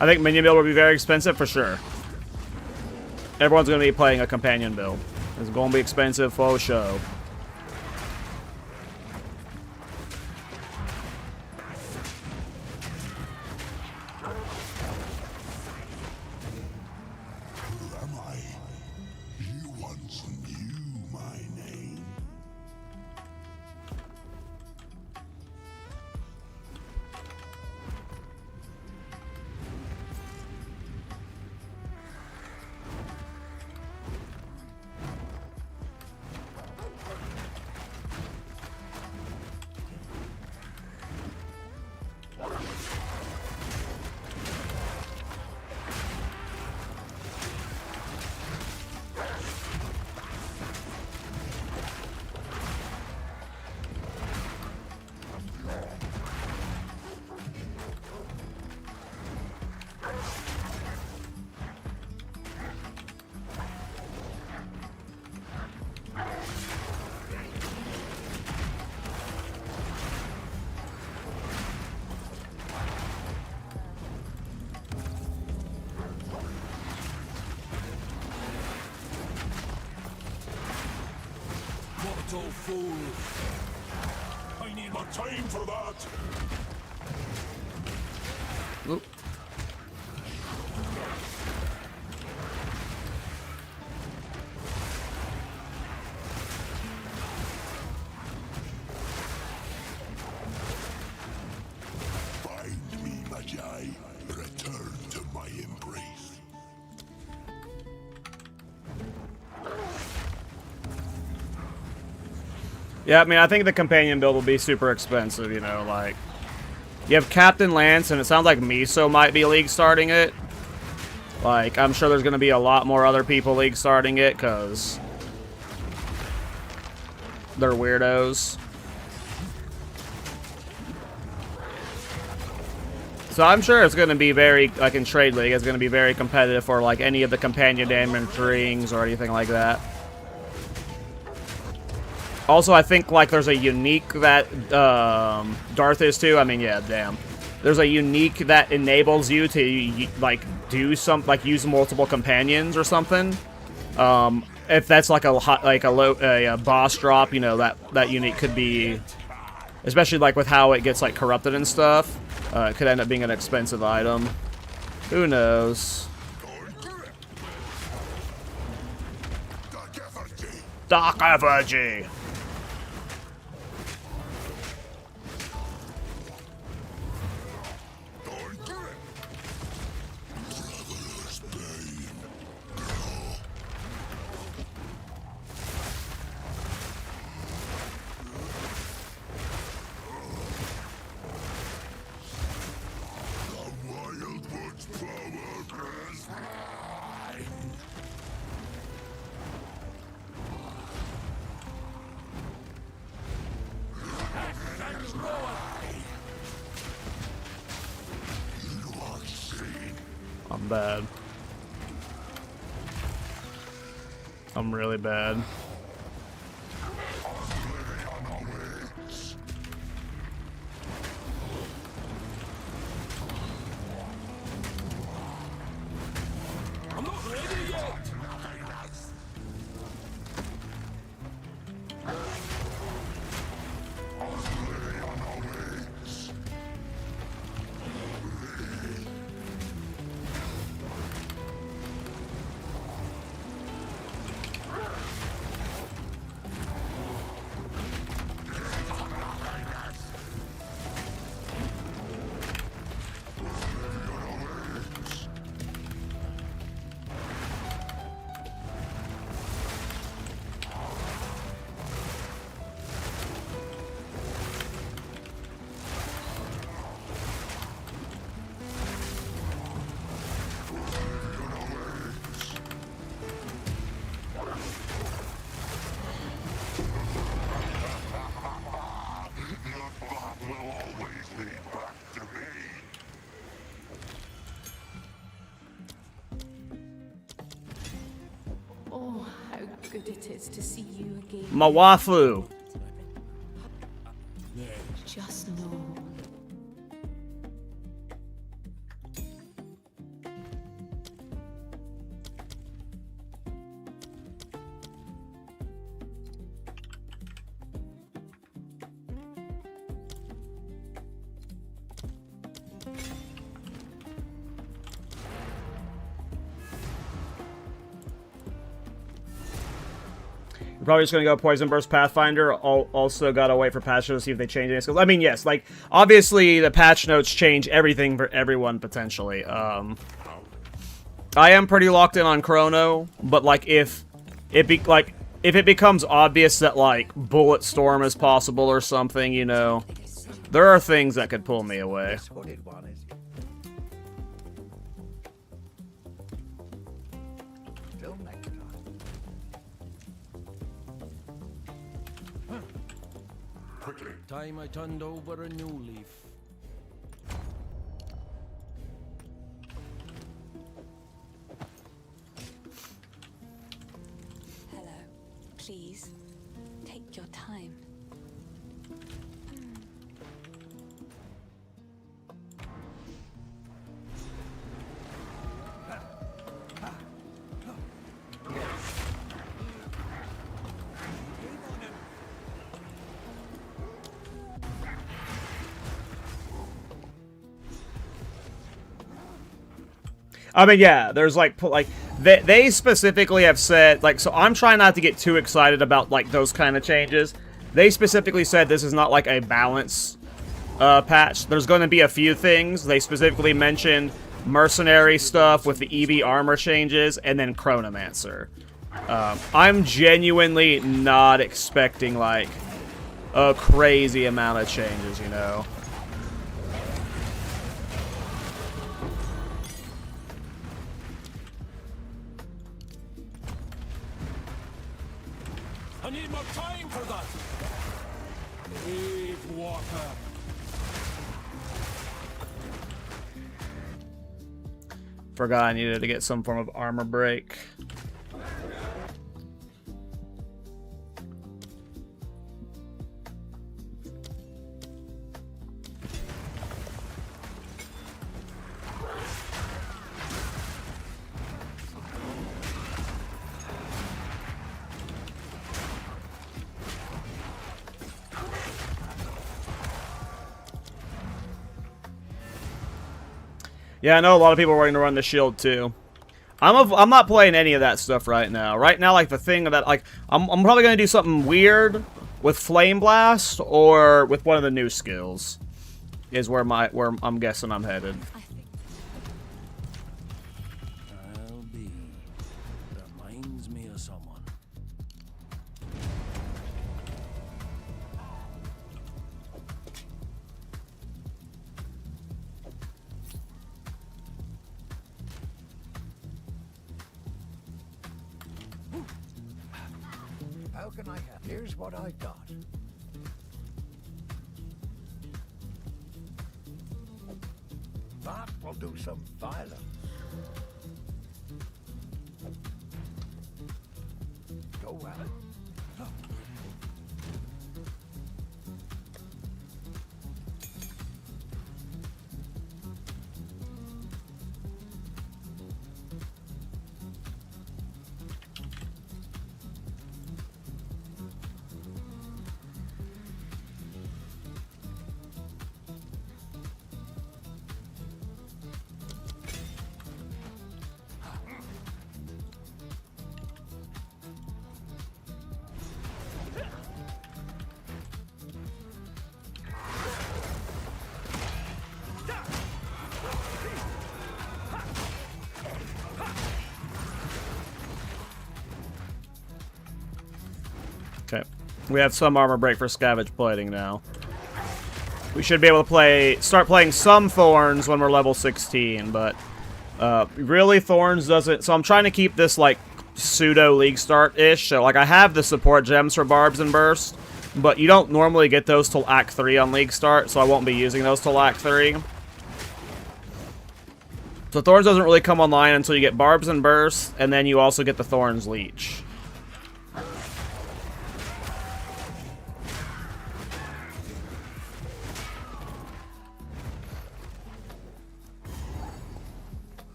I think Minion build will be very expensive for sure. Everyone's going to be playing a companion build. It's going to be expensive for show. Who am I? You once knew my name. little fool. I need more time for that. Oop. Find me, Magi. Return to my embrace. Yeah, I mean, I think the companion build will be super expensive, you know, like... You have Captain Lance, and it sounds like Miso might be league starting it. Like, I'm sure there's going to be a lot more other people league starting it, because... they're weirdos. So I'm sure it's going to be very, like in Trade League, it's going to be very competitive for, like, any of the companion damage rings or anything like that. Also, I think, like, there's a unique that Darth is too. I mean, yeah, damn. There's a unique that enables you to, like, do some, like, use multiple companions or something. If that's like a boss drop, you know, that unique could be, especially like with how it gets like corrupted and stuff. It could end up being an expensive item. Who knows? Dark Effigy. I'm bad. I'm really bad. I'm not ready yet. Oh, how good it is to see you again. Mawafu. Just know. We're probably just gonna go Poison Burst Pathfinder. Also gotta wait for patch notes to see if they change any skills. I mean, yes, like obviously the patch notes change everything for everyone potentially. I am pretty locked in on Chrono, but like if it becomes obvious that like Bullet Storm is possible or something, you know, there are things that could pull me away. Hooded one is still next time. Time I turned over a new leaf. Hello. Please, take your time. I mean, yeah, there's like they specifically have said, like, so I'm trying not to get too excited about like those kind of changes. They specifically said this is not like a balance patch. There's going to be a few things. They specifically mentioned mercenary stuff with the EV armor changes, and then Chronomancer. I'm genuinely not expecting like a crazy amount of changes, you know. I need more time for that. Wave walker. Forgot I needed to get some form of armor break. Yeah, I know a lot of people are wanting to run the shield too. I'm not playing any of that stuff right now. Right now, like the thing that like I'm probably gonna do something weird with Flame Blast or with one of the new skills. Is where I'm guessing I'm headed. I'll be. Reminds me of someone. How can I help? Here's what I got. That will do some violence. Go well. Okay, we have some armor break for Scavenge Plating now. We should be able to start playing some Thorns when we're level 16, but really Thorns doesn't. So I'm trying to keep this like pseudo league start-ish. So like I have the support gems for Barbs and Burst, but you don't normally get those till Act 3 on league start, so I won't be using those till Act 3. So Thorns doesn't really come online until you get Barbs and Burst, and then you also get the Thorns Leech.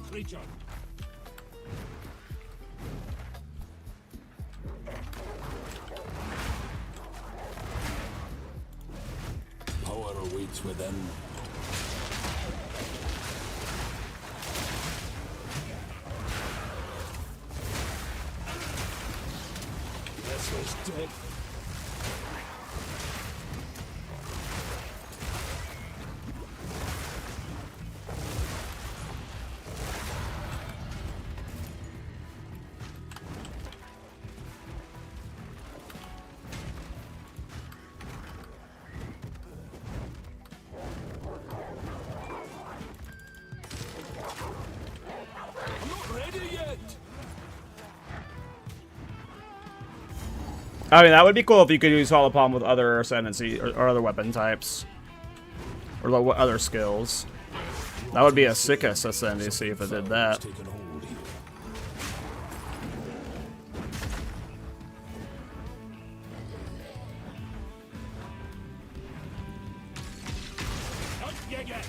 Creature. Power awaits within. Vessel's dead. I mean, that would be cool if you could use Hollow Palm with other Ascendancy or other weapon types. Or like, other skills. That would be a sick Ascendancy if it did that. again.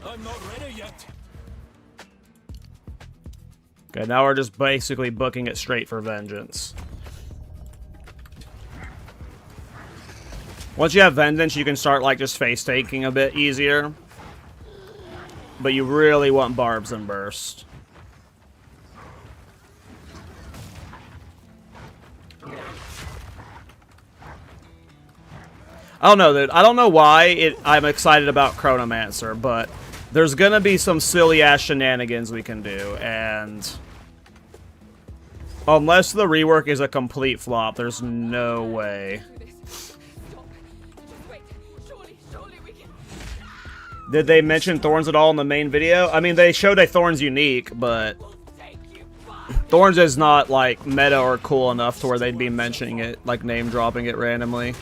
I'm not ready yet. Okay, now we're just basically booking it straight for vengeance. Once you have vengeance, you can start like just face taking a bit easier. But you really want barbs and burst. I don't know, dude. I don't know why I'm excited about Chronomancer, but there's gonna be some silly-ass shenanigans we can do, and unless the rework is a complete flop, there's no way. Did they mention Thorns at all in the main video? I mean, they showed a Thorns unique, but Thorns is not, like, meta or cool enough to where they'd be mentioning it, like, name-dropping it randomly.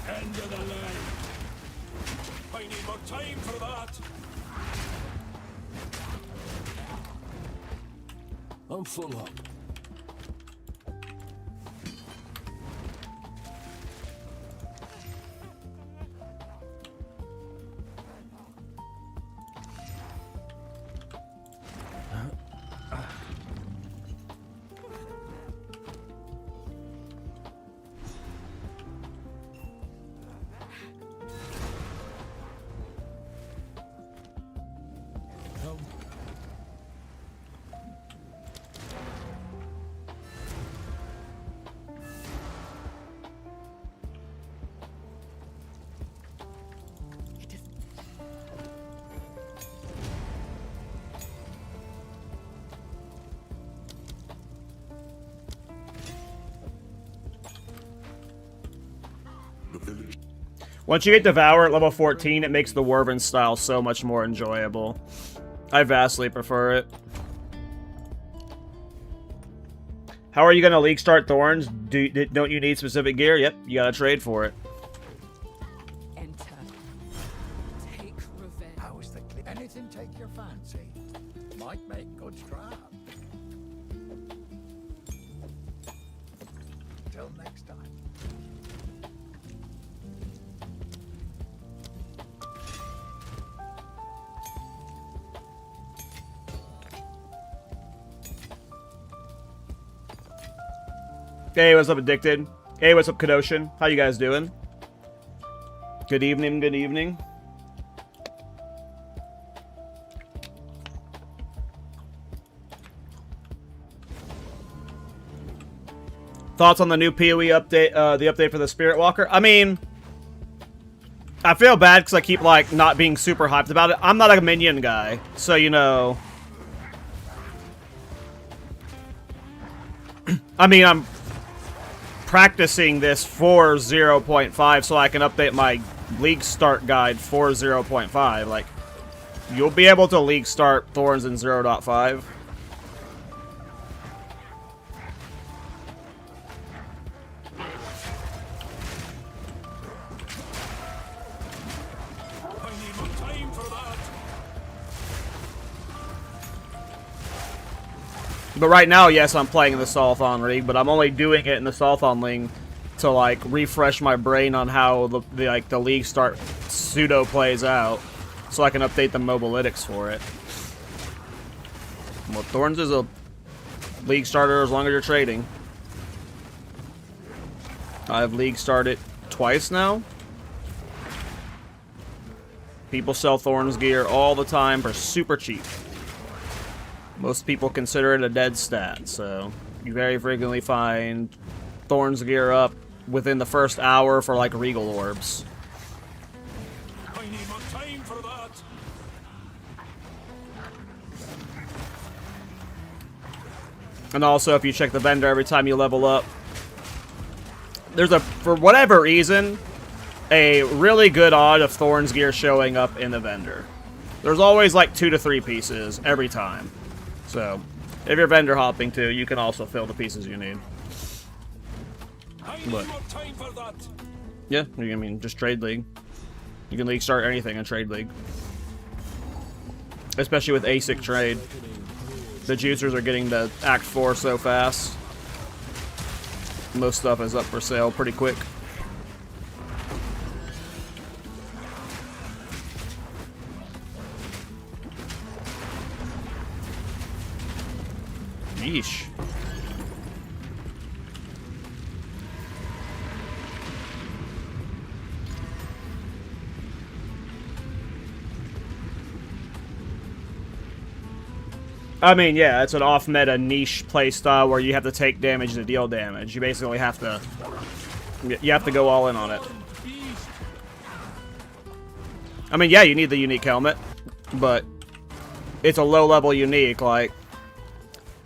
End of the line. I need more time for that. I'm full up. Once you get Devour at level 14, it makes the Wyvern style so much more enjoyable. I vastly prefer it. How are you going to league start Thorns? Don't you need specific gear? Yep, you gotta trade for it. Enter. Take revenge. How is the anything take your fancy? Might make good scrap. Till next time. Hey, what's up, Addicted? Hey, what's up, Kadoshin? How you guys doing? Good evening, good evening. Thoughts on the new PoE update, the update for the Spirit Walker? I mean, I feel bad because I keep, like, not being super hyped about it. I'm not a Minion guy, so, you know. I mean, I'm practicing this for 0.5 so I can update my league start guide for 0.5. Like, you'll be able to league start Thorns in 0.5. But right now, yes, I'm playing in the Salthon League, but I'm only doing it in the Salthon League to, like, refresh my brain on how the league start pseudo plays out. so I can update the mobalytics for it. Well, Thorns is a league starter as long as you're trading. I've league started twice now. People sell Thorns gear all the time for super cheap. Most people consider it a dead stat, so you very frequently find Thorns gear up within the first hour for like Regal Orbs. I need more time for that. And also, if you check the vendor every time you level up, there's a, for whatever reason, a really good odd of Thorns gear showing up in the vendor. There's always like 2 to 3 pieces every time. So, if you're vendor hopping too, you can also fill the pieces you need. But, yeah, I mean, just trade league. You can league start anything in trade league. Especially with ASIC trade. The juicers are getting to Act 4 so fast. Most stuff is up for sale pretty quick. Yeesh. I mean, yeah, it's an off-meta niche playstyle where you have to take damage to deal damage. You basically have to... You have to go all in on it. I mean, yeah, you need the unique helmet, but it's a low-level unique, like...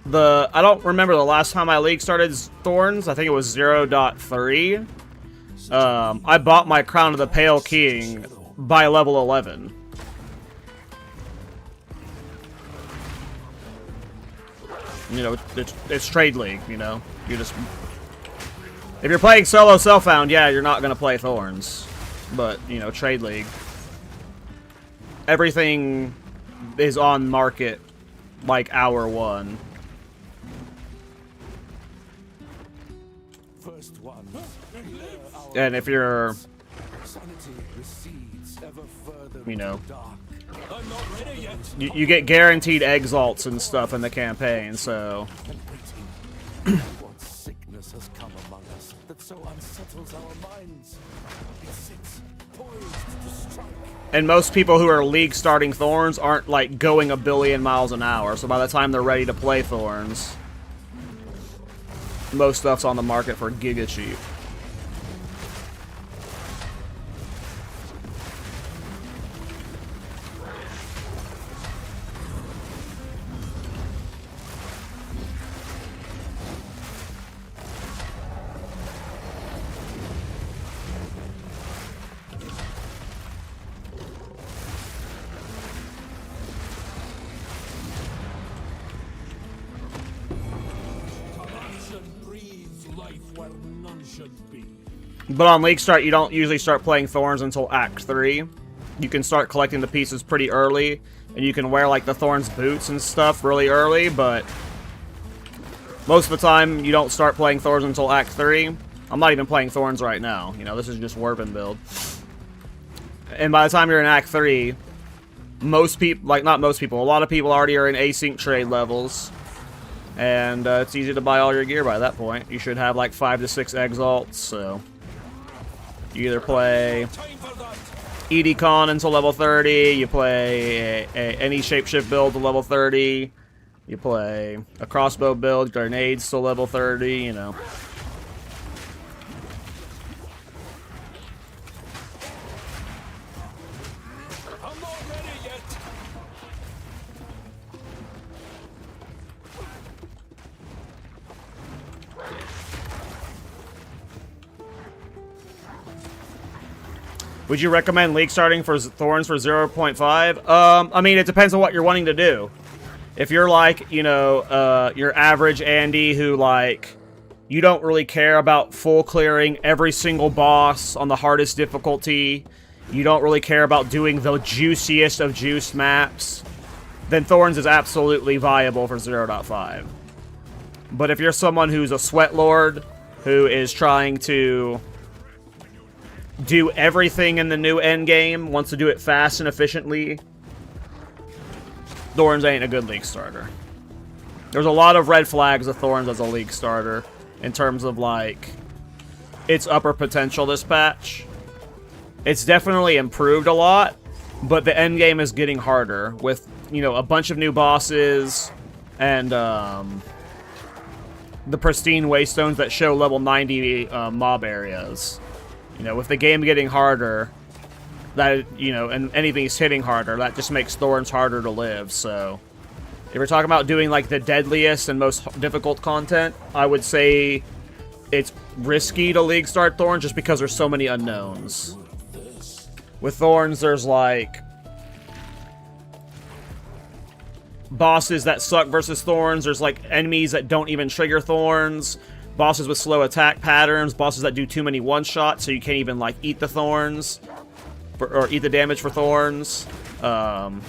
I don't remember the last time I league started Thorns. I think it was 0.3. I bought my Crown of the Pale King by level 11. You know, it's trade league, you know. You just... If you're playing solo self-found, yeah, you're not gonna play Thorns. But, you know, trade league. Everything is on market like hour 1. And if you're, you know, you get guaranteed exalts and stuff in the campaign, so. What sickness has come among us that so unsettles our minds? It sits poised to strike. And most people who are league starting Thorns aren't like going a billion miles an hour, so by the time they're ready to play Thorns, most stuff's on the market for giga cheap. But on League Start, you don't usually start playing Thorns until Act 3. You can start collecting the pieces pretty early, and you can wear like the Thorns boots and stuff really early, but most of the time you don't start playing Thorns until Act 3. I'm not even playing Thorns right now, you know, this is just Warpin' build. And by the time you're in Act 3, most people, like not most people, a lot of people already are in async trade levels. And it's easy to buy all your gear by that point. You should have like 5 to 6 exalts, so you either play EDCon until level 30, you play any shapeshift build to level 30, you play a crossbow build, grenades to level 30, you know. Would you recommend league starting for Thorns for 0.5? I mean, it depends on what you're wanting to do. If you're like, you know, your average Andy who, like, you don't really care about full clearing every single boss on the hardest difficulty, you don't really care about doing the juiciest of juiced maps, then Thorns is absolutely viable for 0.5. But if you're someone who's a sweat lord, who is trying to do everything in the new Endgame, wants to do it fast and efficiently, Thorns ain't a good League starter. There's a lot of red flags of Thorns as a League starter in terms of, like, its upper potential this patch. It's definitely improved a lot, but the endgame is getting harder with, you know, a bunch of new bosses and the pristine waystones that show level 90 mob areas. You know, with the game getting harder, that, you know, and anything's hitting harder, that just makes Thorns harder to live. So if we're talking about doing like the deadliest and most difficult content, I would say it's risky to League start Thorns just because there's so many unknowns. With Thorns, there's like bosses that suck versus Thorns. There's like enemies that don't even trigger Thorns. Bosses with slow attack patterns. Bosses that do too many one-shots, so you can't even like eat the Thorns. Or eat the damage for Thorns. So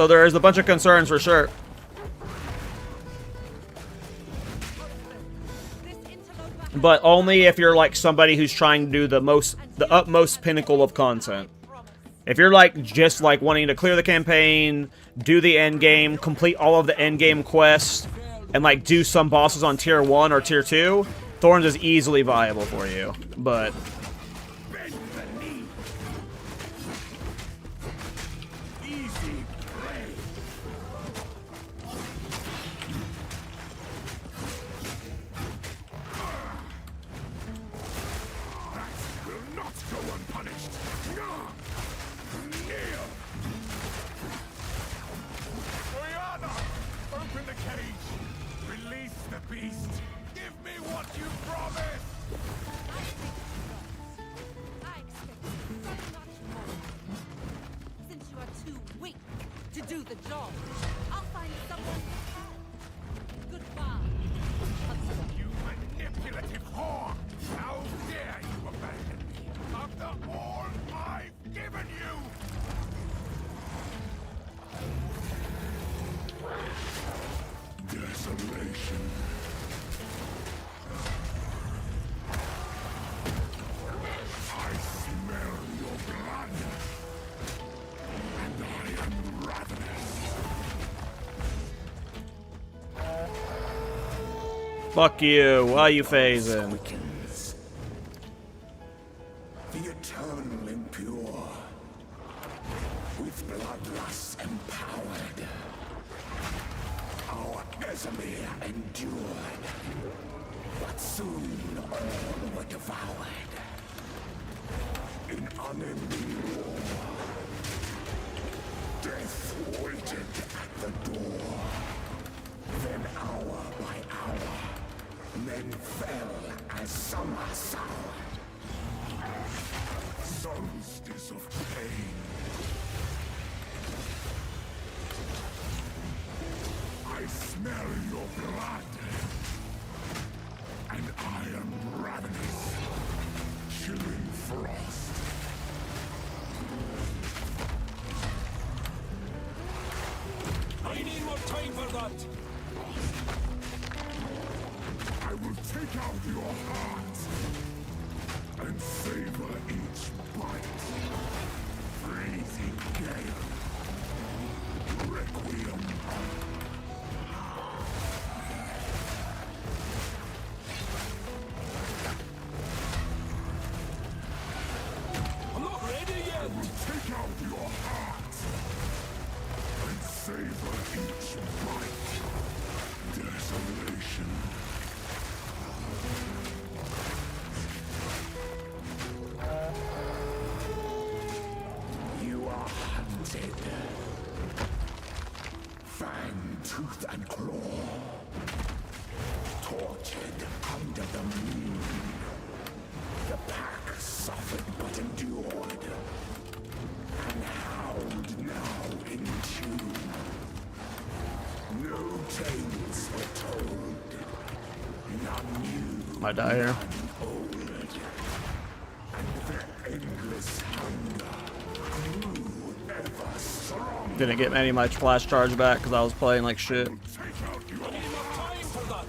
there is a bunch of concerns for sure. But only if you're like somebody who's trying to do the utmost pinnacle of content. If you're like just like wanting to clear the campaign, do the end game, complete all of the end game quests, and like do some bosses on tier 1 or tier 2, Thorns is easily viable for you. But fuck you. Why are you phasing? The eternal impure, with bloodlust empowered, our Casimir endured, but soon all were devoured in unending war. Death waited at the door, then hour by hour, men fell as summer soured. Solstice of pain. I smell your blood, and I am ravenous, chilling frost. I need more time for that. I will take out your heart and savor each bite. Freezing gale, requiem. I'm not ready yet. I will take out your heart and savor each bite. Desolation. You are hunted. Fang, tooth, and claw. Tortured under the moon. The pack suffered but endured. And howled now in tune. No tales were told. None new. I die here. None old. And their endless hunger grew ever stronger. Didn't get any of my flash charge back because I was playing like shit. Take out your I need more time for that.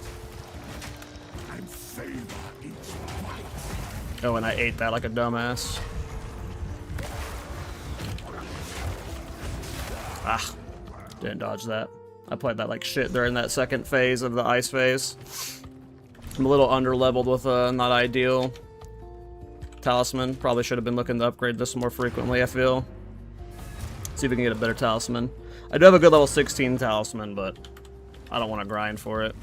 and savor each bite. Oh, and I ate that like a dumbass. Ah, didn't dodge that. I played that like shit during that second phase of the ice phase. I'm a little under-leveled with a not ideal talisman. Probably should have been looking to upgrade this more frequently, I feel. See if we can get a better talisman. I do have a good level 16 talisman, but I don't want to grind for it.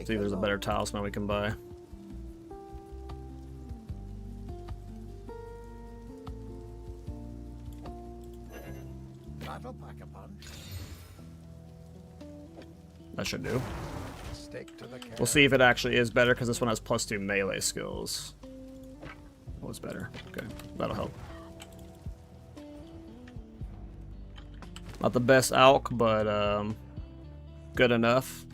See if there's a better talisman we can buy. That'll pack a punch. That should do. Stick to the We'll see if it actually is better, because this one has +2 melee skills. Oh, it's better. Okay, that'll help. Not the best alch, but good enough.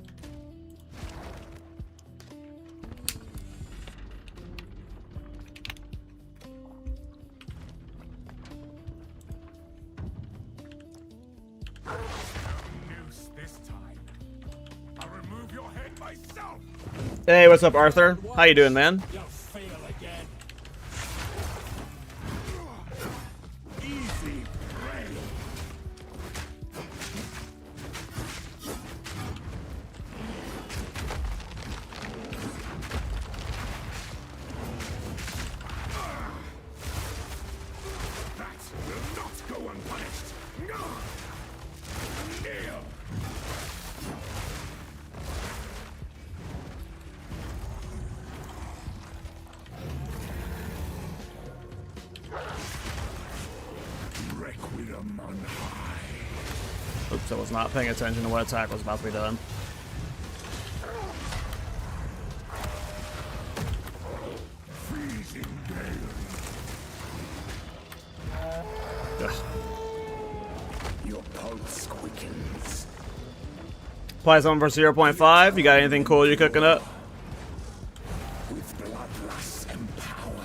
Hey, what's up, Arthur? How you doing, man? You'll fail again. Easy prey. That will not go unpunished. No. Kneel. Requiem on high. Oops, I was not paying attention to what attack was about to be done. Freezing gale. Ugh. Your pulse quickens. Apply something for 0.5. You got anything cool you cooking up? With bloodlust empowered.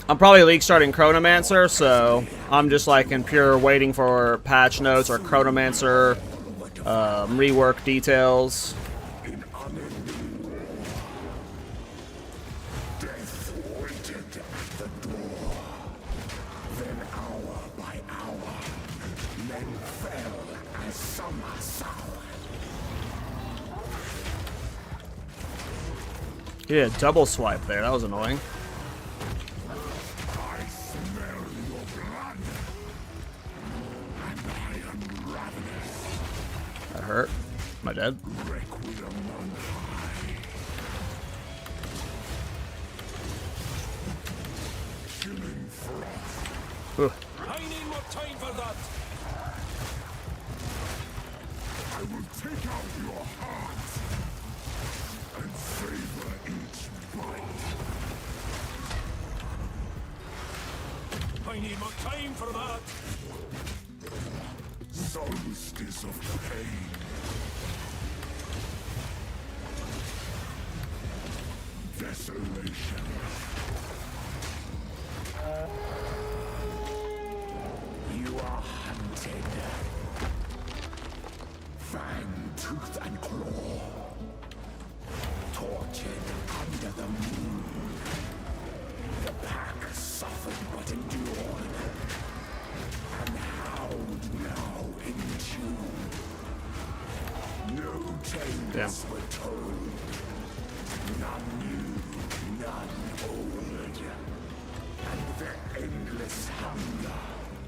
I'm probably league starting Chronomancer, so I'm just like in pure waiting for patch notes or Chronomancer rework details. In unending war. Death waited at the door. Then hour by hour, men fell as summer sour. Yeah, double swipe there. That was annoying. I smell your blood. And I am ravenous. That hurt. Am I dead? Requiem on high. Chilling frost. Ooh. I need more time for that. I will take out your heart and savor each bite. I need more time for that. Solstice of pain. Desolation. You are hunted. Fang, tooth, and claw. Tortured under the moon. The pack suffered but endured. And howled now in tune. No tales were told. None new, none old. And their endless hunger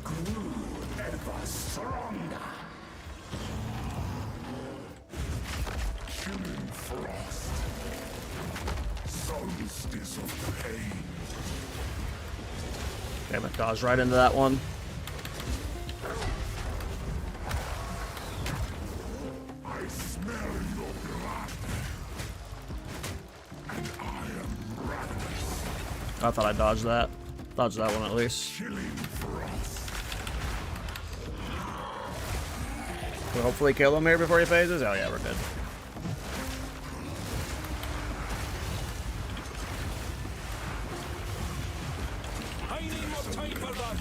grew ever stronger. Killing frost. Solstice of pain. Damn it, dodged right into that one. I smell your blood. And I am ravenous. I thought I dodged that. Dodged that one at least. Chilling frost. We'll hopefully kill him here before he phases. Oh yeah, we're good. I need more time for that.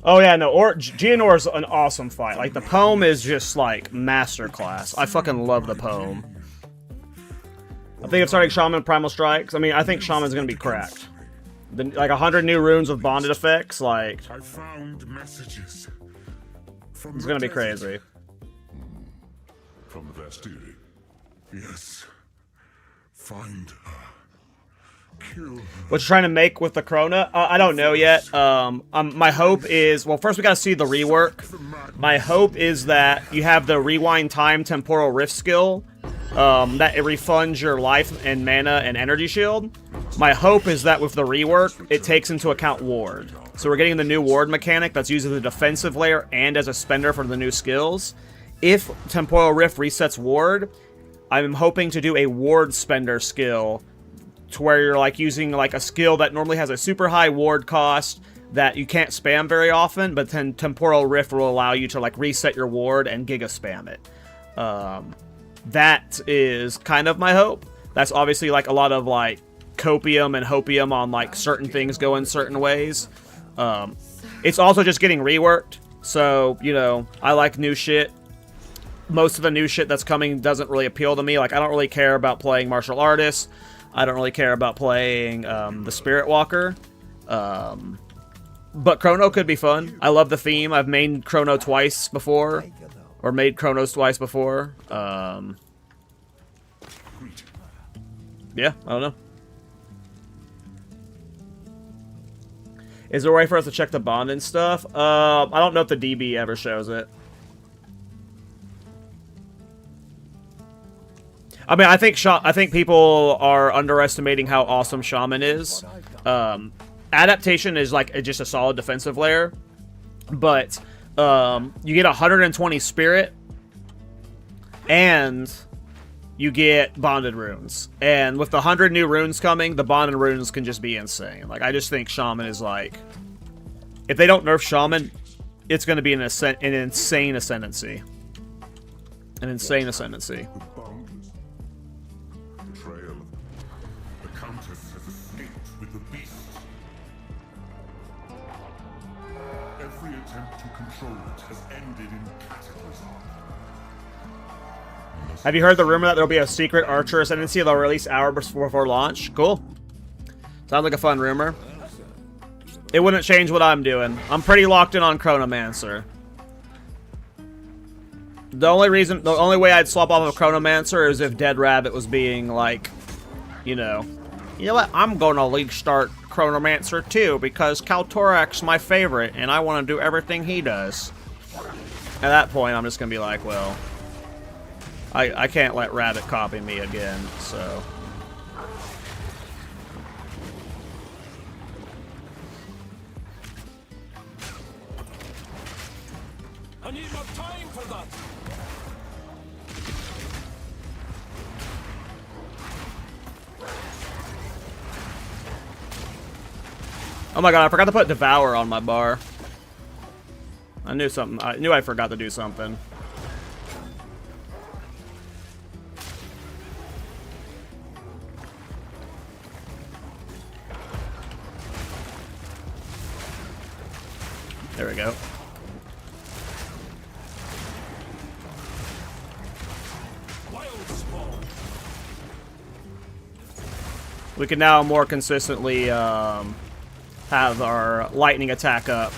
Oh yeah, no, Geonor's an awesome fight. Like, the poem is just, like, masterclass. I fucking love the poem. I think it's starting Shaman Primal Strikes. I mean, I think Shaman's gonna be cracked. Like, 100 new runes with bonded effects, like... I found messages. It's gonna be crazy. From the Vastiri. Yes. Find her. Kill her. What you're trying to make with the Chrono? I don't know yet. My hope is... Well, first we gotta see the rework. My hope is that you have the Rewind Time Temporal Rift skill. That it refunds your life and mana and energy shield. My hope is that with the rework, it takes into account ward. So we're getting the new ward mechanic that's used as a defensive layer and as a spender for the new skills. If Temporal Rift resets ward, I'm hoping to do a ward spender skill to where you're like using like a skill that normally has a super high ward cost that you can't spam very often, but then Temporal Rift will allow you to like reset your ward and giga spam it. That is kind of my hope. That's obviously like a lot of like copium and hopium on like certain things going certain ways. It's also just getting reworked, so you know, I like new shit. Most of the new shit that's coming doesn't really appeal to me. Like, I don't really care about playing martial artists. I don't really care about playing the Spirit Walker. But Chrono could be fun. I love the theme. I've made Chrono twice before. Or made Chronos twice before. Yeah, I don't know. Is there a way for us to check the bond and stuff? I don't know if the DB ever shows it. I mean, I think people are underestimating how awesome Shaman is. Adaptation is like just a solid defensive layer, but you get 120 spirit, and you get bonded runes. And with the 100 new runes coming, the bonded runes can just be insane. Like, I just think Shaman is like, if they don't nerf Shaman, it's going to be an insane Ascendancy. An insane Ascendancy. Have you heard the rumor that there'll be a secret Archer Ascendancy they'll release hours before launch? Cool. Sounds like a fun rumor. It wouldn't change what I'm doing. I'm pretty locked in on Chronomancer. The only way I'd swap off of Chronomancer is if Dead Rabbit was being like, you know what? I'm gonna league start Chronomancer too because Kaltorak's my favorite and I want to do everything he does. At that point, I'm just gonna be like, well, I can't let Rabbit copy me again, so. I need more time for that. Oh my god, I forgot to put Devour on my bar. I knew something. I knew I forgot to do something. There we go. We can now more consistently have our lightning attack up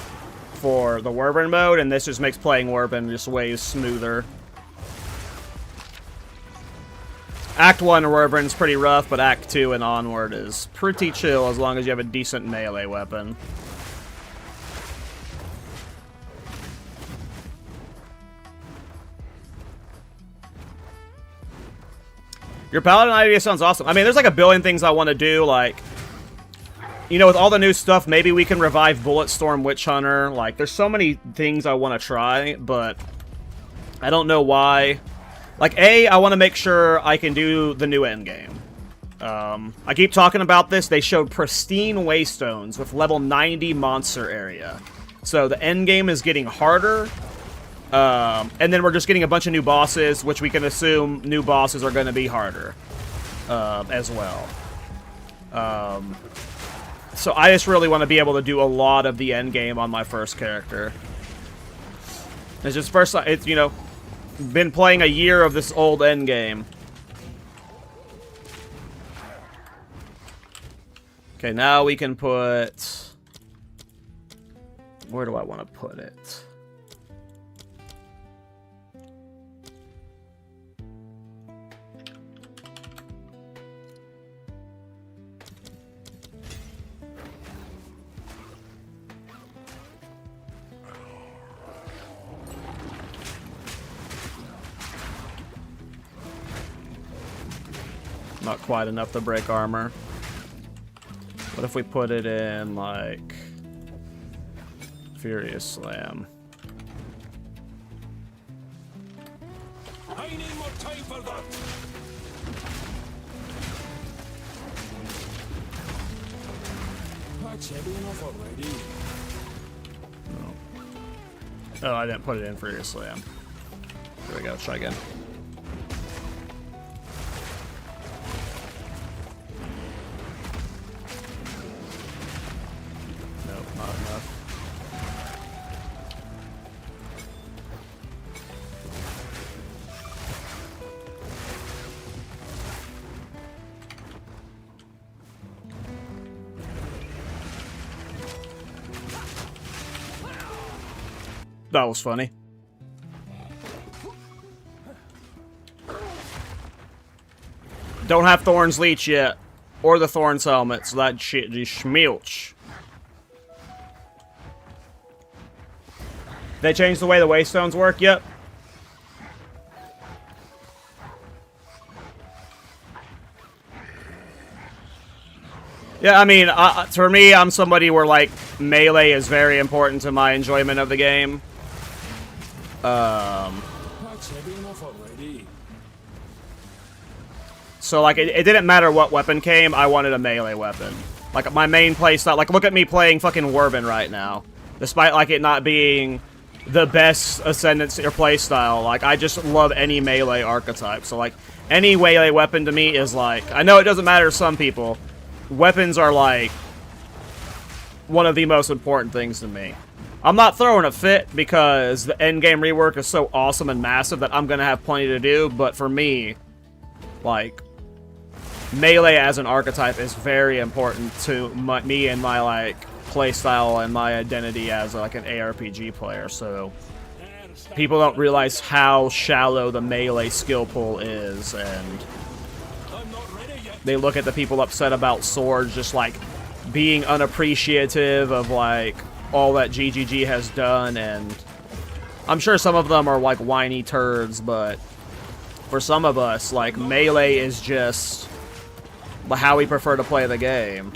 for the Wyvern mode, and this just makes playing Wyvern just way smoother. Act 1 Wyvern's pretty rough, but Act 2 and onward is pretty chill as long as you have a decent melee weapon. Your Paladin idea sounds awesome. I mean, there's like a billion things I want to do, like, you know, with all the new stuff, maybe we can revive Bulletstorm Witch Hunter. Like, there's so many things I want to try, but I don't know why. Like, I want to make sure I can do the new Endgame. I keep talking about this. They showed pristine Waystones with level 90 monster area. So the Endgame is getting harder. And then we're just getting a bunch of new bosses, which we can assume new bosses are going to be harder as well. So I just really want to be able to do a lot of the endgame on my first character. It's just first, it's, you know, been playing a year of this old endgame. Okay, now we can put... Where do I want to put it? Not quite enough to break armor. What if we put it in, like... Furious Slam? I need more time for that. That's heavy enough already. No. Oh, I didn't put it in Furious Slam. There we go, let's try again. Nope, not enough. That was funny. Don't have Thorns Leech yet. Or the Thorns helmet, so that shit just schmilch. They changed the way the Waystones work? Yep. Yeah, I mean, for me, I'm somebody where, like, melee is very important to my enjoyment of the game. That's heavy enough already. So, like, it didn't matter what weapon came, I wanted a melee weapon. Like, my main playstyle, like, look at me playing fucking Werben right now. Despite, like, it not being the best Ascendancy or playstyle, like, I just love any melee archetype. So, like, any melee weapon to me is, like, I know it doesn't matter to some people. Weapons are, like, one of the most important things to me. I'm not throwing a fit because the endgame rework is so awesome and massive that I'm gonna have plenty to do, but for me, like, melee as an archetype is very important to me and my, like, playstyle and my identity as, like, an ARPG player, so people don't realize how shallow the melee skill pool is, and they look at the people upset about swords just, like, being unappreciative of, like, all that GGG has done, and I'm sure some of them are, like, whiny turds, but for some of us, like, melee is just how we prefer to play the game.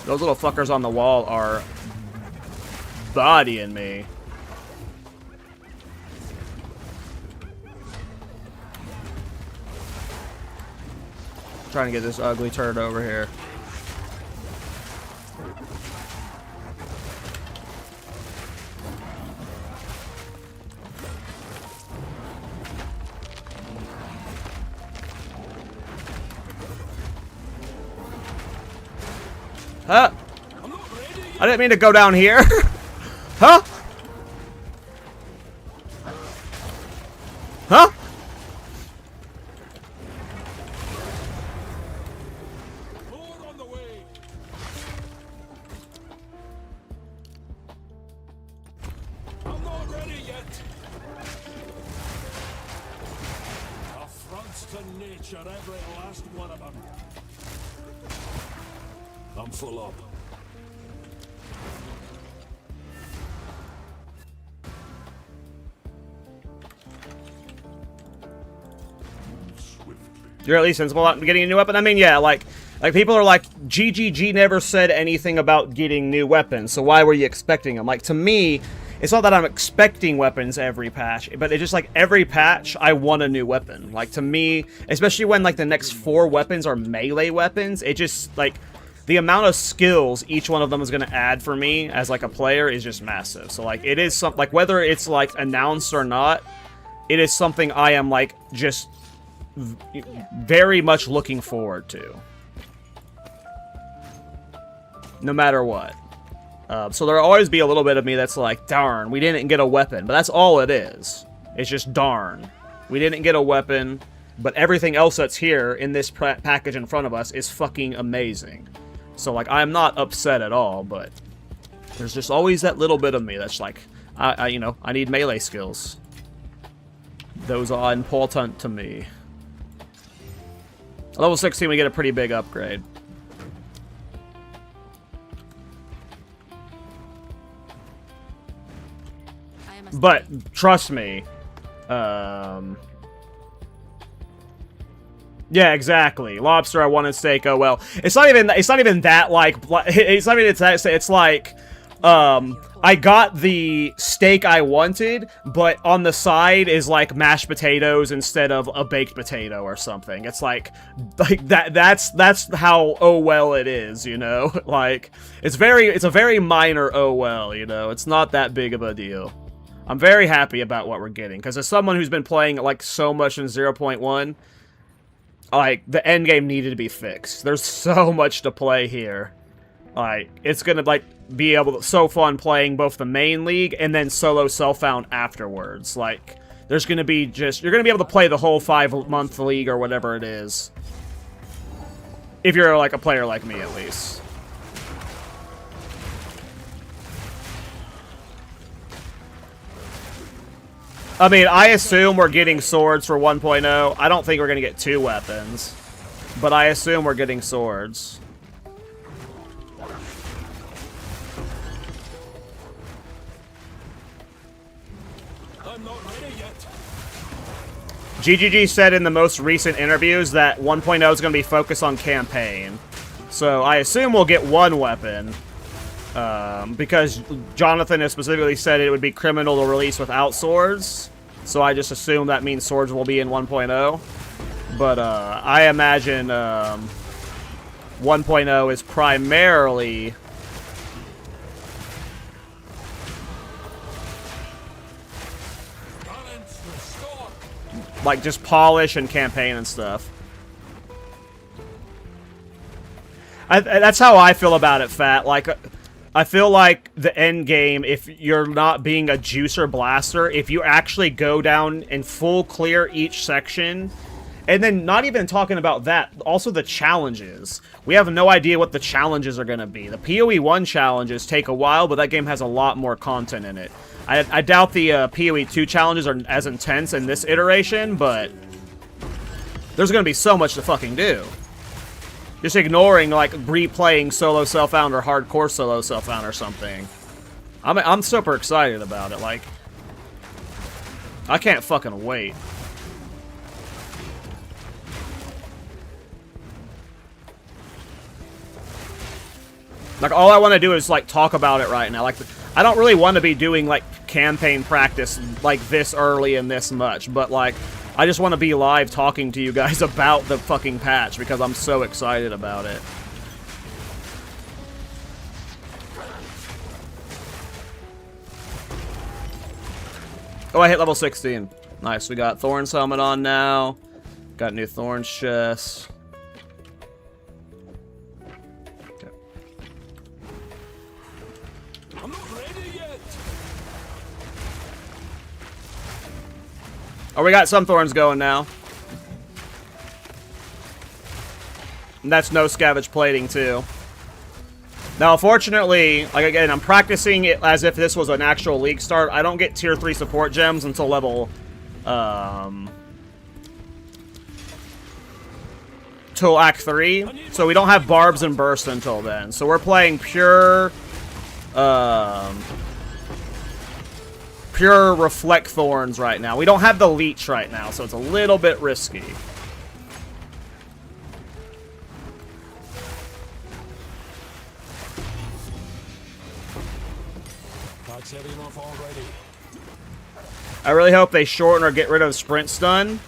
Those little fuckers on the wall are bodying me. Trying to get this ugly turd over here. Huh? I didn't mean to go down here. Huh? Huh? I'm not ready yet. Affronts to nature, every last one of them. I'm full up. You're at least sensible about getting a new weapon? I mean, yeah, like people are like, GGG never said anything about getting new weapons, so why were you expecting them? Like, to me, it's not that I'm expecting weapons every patch, but it's just like every patch, I want a new weapon. Like, to me, especially when, like, the next 4 weapons are melee weapons, it just, like, the amount of skills each one of them is going to add for me as, like, a player is just massive. So, like, it is something, like, whether it's, like, announced or not, it is something I am, like, just very much looking forward to. No matter what. So there'll always be a little bit of me that's like, darn, we didn't get a weapon. But that's all it is. It's just darn. We didn't get a weapon, but everything else that's here in this package in front of us is fucking amazing. So, like, I'm not upset at all, but there's just always that little bit of me that's like, you know, I need melee skills. Those are important to me. Level 16, we get a pretty big upgrade. But, trust me. Yeah, exactly. Lobster, I wanted steak, oh well. It's not even that, like, it's not even that, it's like, I got the steak I wanted, but on the side is, like, mashed potatoes instead of a baked potato or something. It's like that's how oh well it is, you know? Like, it's a very minor oh well, you know? It's not that big of a deal. I'm very happy about what we're getting, because as someone who's been playing, like, so much in 0.1, like, the endgame needed to be fixed. There's so much to play here. Like, it's gonna, like, be able to, so fun playing both the main league and then solo self-found afterwards. Like, there's gonna be just, you're gonna be able to play the whole 5-month league or whatever it is. If you're, like, a player like me, at least. I mean, I assume we're getting swords for 1.0. I don't think we're gonna get 2 weapons. But I assume we're getting swords. I'm not ready yet. GGG said in the most recent interviews that 1.0 is going to be focused on campaign. So I assume we'll get 1 weapon. Because Jonathan has specifically said it would be criminal to release without swords. So I just assume that means swords will be in 1.0. But I imagine 1.0 is primarily... like, just polish and campaign and stuff. That's how I feel about it, Fat. Like, I feel like the end game, if you're not being a juicer blaster, if you actually go down and full clear each section, and then not even talking about that, also the challenges. We have no idea what the challenges are going to be. The PoE 1 challenges take a while, but that game has a lot more content in it. I doubt the PoE 2 challenges are as intense in this iteration, but there's going to be so much to fucking do. Just ignoring, like, replaying solo self-found or hardcore solo self-found or something. I'm super excited about it, like... I can't fucking wait. Like, all I want to do is, like, talk about it right now. Like, I don't really want to be doing, like, campaign practice, like, this early and this much, but, like, I just want to be live talking to you guys about the fucking patch because I'm so excited about it. Oh, I hit level 16. Nice, we got Thorns helmet on now. Got new Thorns chest. Okay. I'm not ready yet. Oh, we got some Thorns going now. And that's no scavenge plating, too. Now, unfortunately, like, again, I'm practicing it as if this was an actual league start. I don't get tier 3 support gems until level, till Act 3. So we don't have barbs and burst until then. So we're playing pure, pure reflect Thorns right now. We don't have the leech right now, so it's a little bit risky. That's heavy enough already. I really hope they shorten or get rid of sprint stun.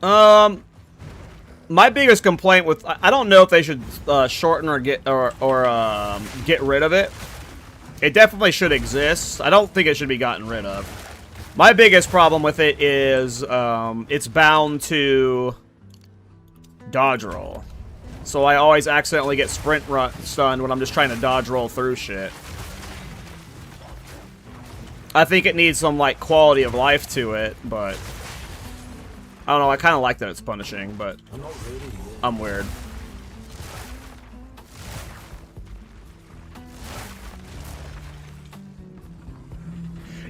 My biggest complaint with, I don't know if they should shorten or get rid of it. It definitely should exist. I don't think it should be gotten rid of. My biggest problem with it is it's bound to dodge roll. So I always accidentally get sprint stunned when I'm just trying to dodge roll through shit. I think it needs some, like, quality of life to it, but... I don't know, I kind of like that it's punishing, but... I'm weird.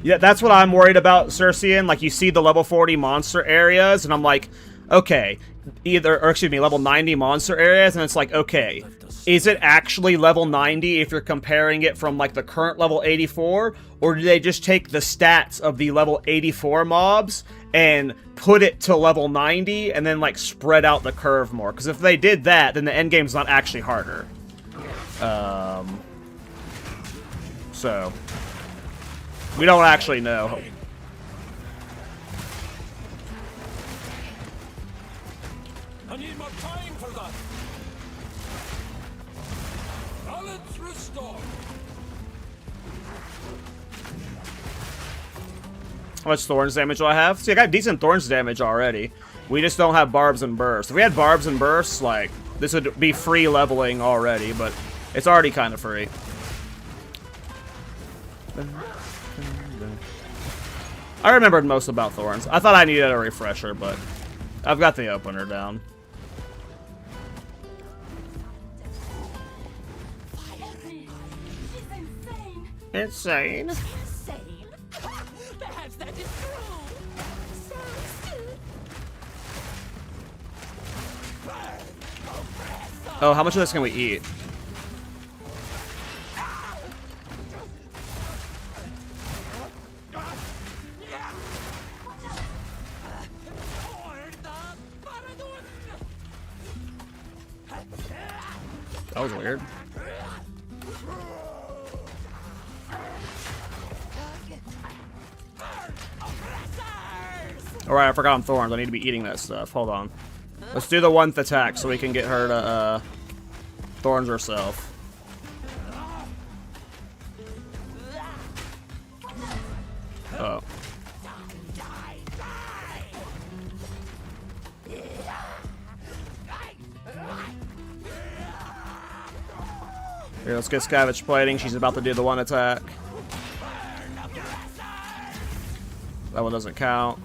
Yeah, that's what I'm worried about, Circean. Like, you see the level 40 monster areas, and I'm like, okay, level 90 monster areas, and it's like, okay, is it actually level 90 if you're comparing it from, like, the current level 84, or do they just take the stats of the level 84 mobs and put it to level 90, and then, like, spread out the curve more? Because if they did that, then the endgame's not actually harder. So... we don't actually know. I need more time for that. Balance restored. How much Thorns damage do I have? See, I got decent Thorns damage already. We just don't have Barbs and Bursts. If we had Barbs and Bursts, like, this would be free leveling already, but it's already kind of free. I remembered most about Thorns. I thought I needed a refresher, but I've got the opener down. Insane. Perhaps that is Oh, how much of this can we eat? That was weird. Alright, I forgot I'm Thorns. I need to be eating that stuff. Hold on. Let's do the one attack so we can get her to Thorns herself. Oh. Here, let's get Scavenge Plating. She's about to do the one attack. That one doesn't count.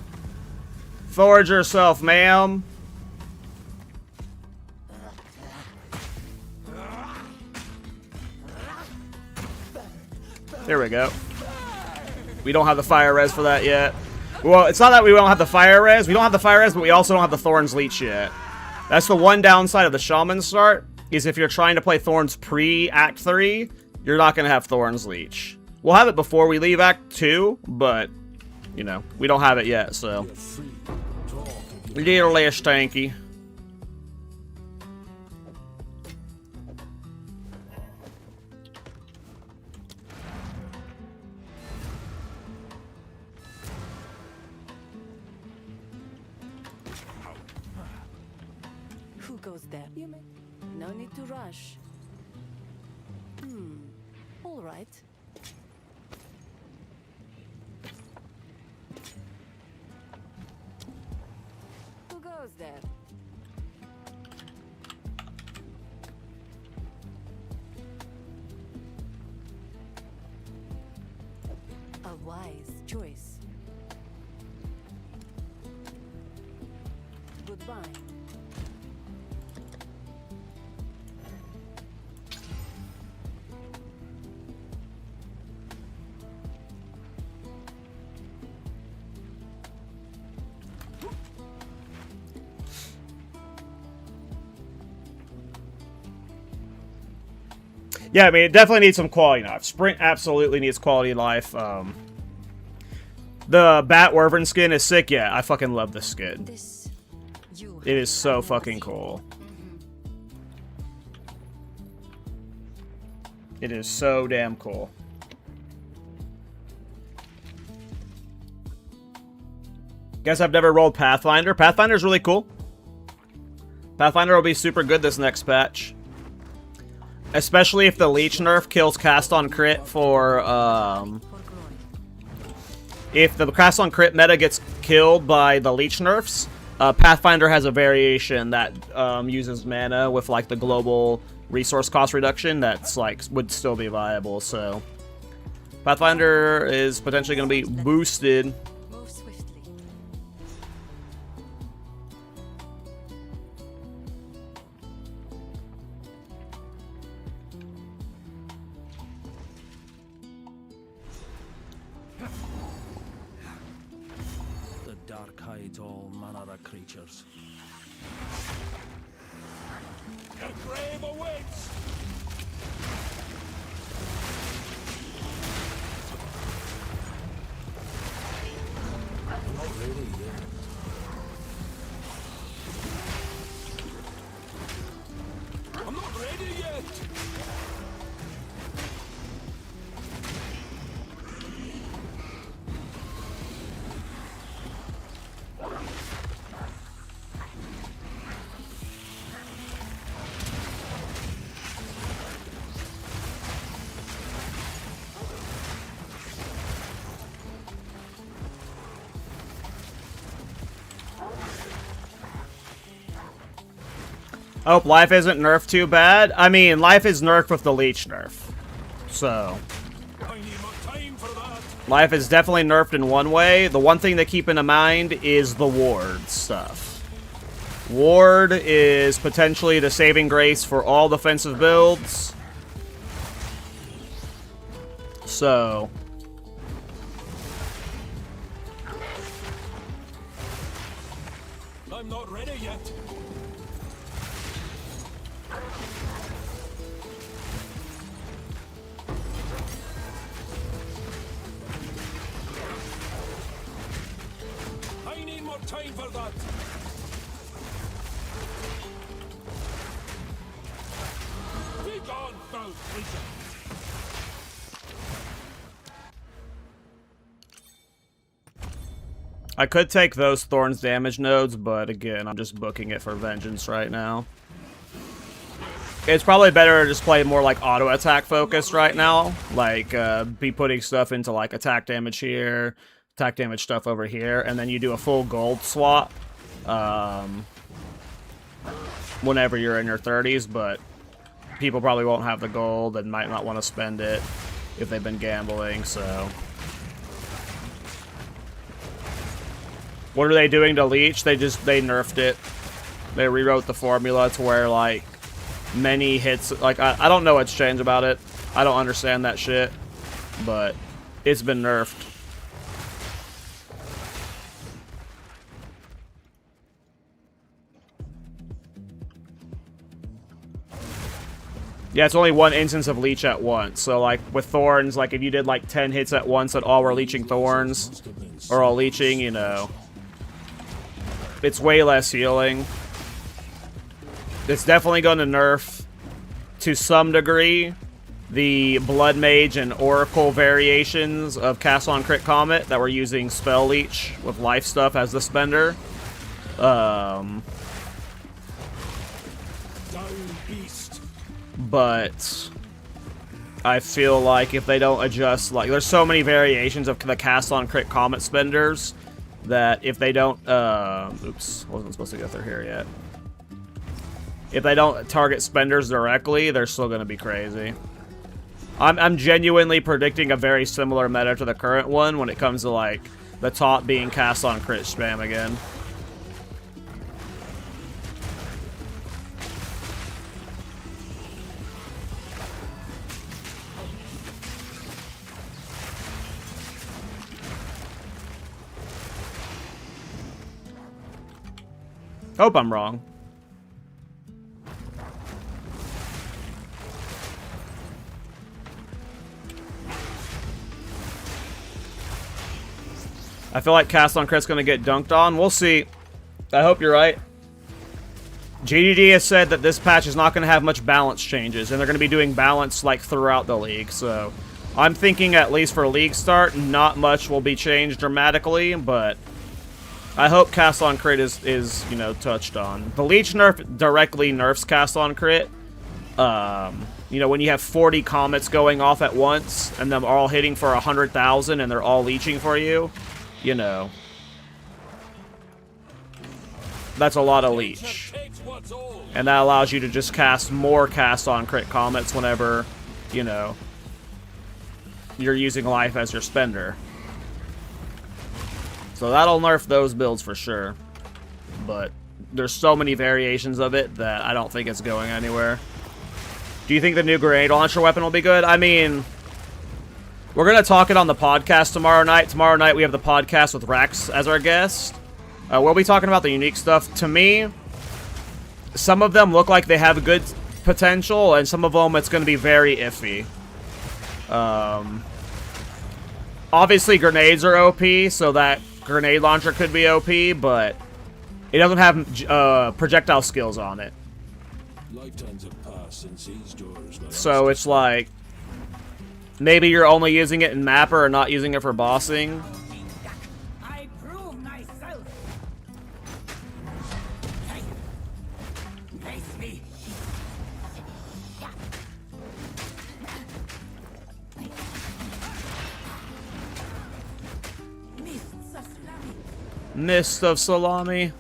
Forge yourself, ma'am. There we go. We don't have the fire res for that yet. Well, it's not that we don't have the fire res. We don't have the fire res, but we also don't have the Thorns Leech yet. That's the one downside of the Shaman start, is if you're trying to play Thorns pre-Act 3, you're not going to have Thorns Leech. We'll have it before we leave Act 2, but, you know, we don't have it yet, so. Little less tanky. Who goes there? You may. No need to rush. All right. Who goes there? A wise choice. Goodbye. Yeah, I mean, it definitely needs some quality life. Sprint absolutely needs quality life. The Bat Wyvern skin is sick. Yeah, I fucking love this skin. It is so fucking cool. It is so damn cool. Guess I've never rolled Pathfinder. Pathfinder's really cool. Pathfinder will be super good this next patch. especially if the leech nerf kills cast on crit for if the cast on crit meta gets killed by the leech nerfs, Pathfinder has a variation that uses mana with like the global resource cost reduction that's like would still be viable. So Pathfinder is potentially going to be boosted. Move swiftly. The dark hides all manner of creatures. Your grave awaits! I'm not ready yet. I'm not ready yet! I hope life isn't nerfed too bad. I mean, life is nerfed with the leech nerf. So I need more time for that. life is definitely nerfed in one way. The one thing to keep in mind is the ward stuff. Ward is potentially the saving grace for all defensive builds. So I'm not ready yet. I need more time for that. Be gone, foul creature. I could take those Thorns damage nodes, but again, I'm just booking it for Vengeance right now. It's probably better to just play more like auto attack focused right now. Like, be putting stuff into like attack damage here, attack damage stuff over here, and then you do a full gold swap whenever you're in your 30s, but people probably won't have the gold and might not want to spend it if they've been gambling, so... What are they doing to Leech? They nerfed it. They rewrote the formula to where, like, many hits... Like, I don't know what's changed about it. I don't understand that shit. But it's been nerfed. Yeah, it's only one instance of Leech at once. So, like, with Thorns, like, if you did, like, 10 hits at once that all were leeching Thorns, or all leeching, you know... It's way less healing. It's definitely going to nerf, to some degree, the Blood Mage and Oracle variations of Cast on Crit Comet that were using Spell Leech with life stuff as the spender. But I feel like if they don't adjust, like, there's so many variations of the Cast on Crit Comet spenders that if they don't, oops, wasn't supposed to go through here yet. If they don't target spenders directly, they're still going to be crazy. I'm genuinely predicting a very similar meta to the current one when it comes to, like, the top being cast on crit spam again. Hope I'm wrong. I feel like Cast on Crit's gonna get dunked on. We'll see. I hope you're right. GDD has said that this patch is not gonna have much balance changes, and they're gonna be doing balance like throughout the league, so I'm thinking at least for league start, not much will be changed dramatically, but I hope Cast on Crit is you know, touched on. The Leech nerf directly nerfs Cast on Crit. You know, when you have 40 comets going off at once, and them all hitting for 100,000, and they're all leeching for you, you know. That's a lot of leech. And that allows you to just cast more cast on crit comets whenever, you know, you're using life as your spender. So that'll nerf those builds for sure. But there's so many variations of it that I don't think it's going anywhere. Do you think the new grenade launcher weapon will be good? I mean, we're going to talk it on the podcast tomorrow night. Tomorrow night we have the podcast with Rax as our guest. We'll be talking about the unique stuff. To me, some of them look like they have good potential, and some of them it's going to be very iffy. Obviously, grenades are OP, so that grenade launcher could be OP, but it doesn't have projectile skills on it. Lifetimes have passed since these doors. So it's like, maybe you're only using it in Mapper or not using it for bossing. I prove myself. Face me. Mist of Salami.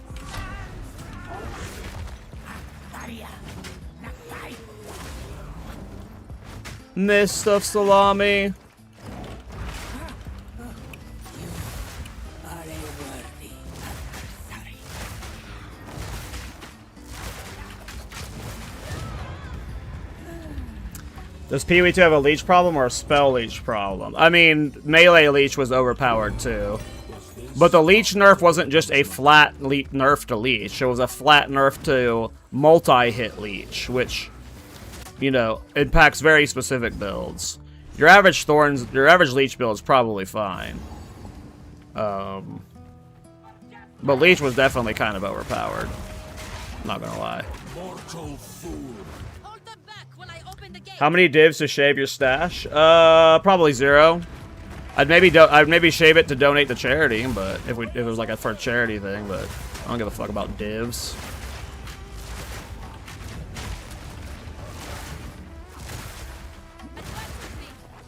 Mist of Salami. Does Pee-wee 2 have a leech problem or a spell leech problem? I mean, melee leech was overpowered too. But the leech nerf wasn't just a flat nerf to leech. It was a flat nerf to multi-hit leech, which, you know, impacts very specific builds. Your average Thorns, your average leech build is probably fine. But leech was definitely kind of overpowered. Not gonna lie. Mortal fool. How many divs to shave your stash? Probably 0. I'd maybe shave it to donate to charity, but if it was like for a charity thing, but I don't give a fuck about divs.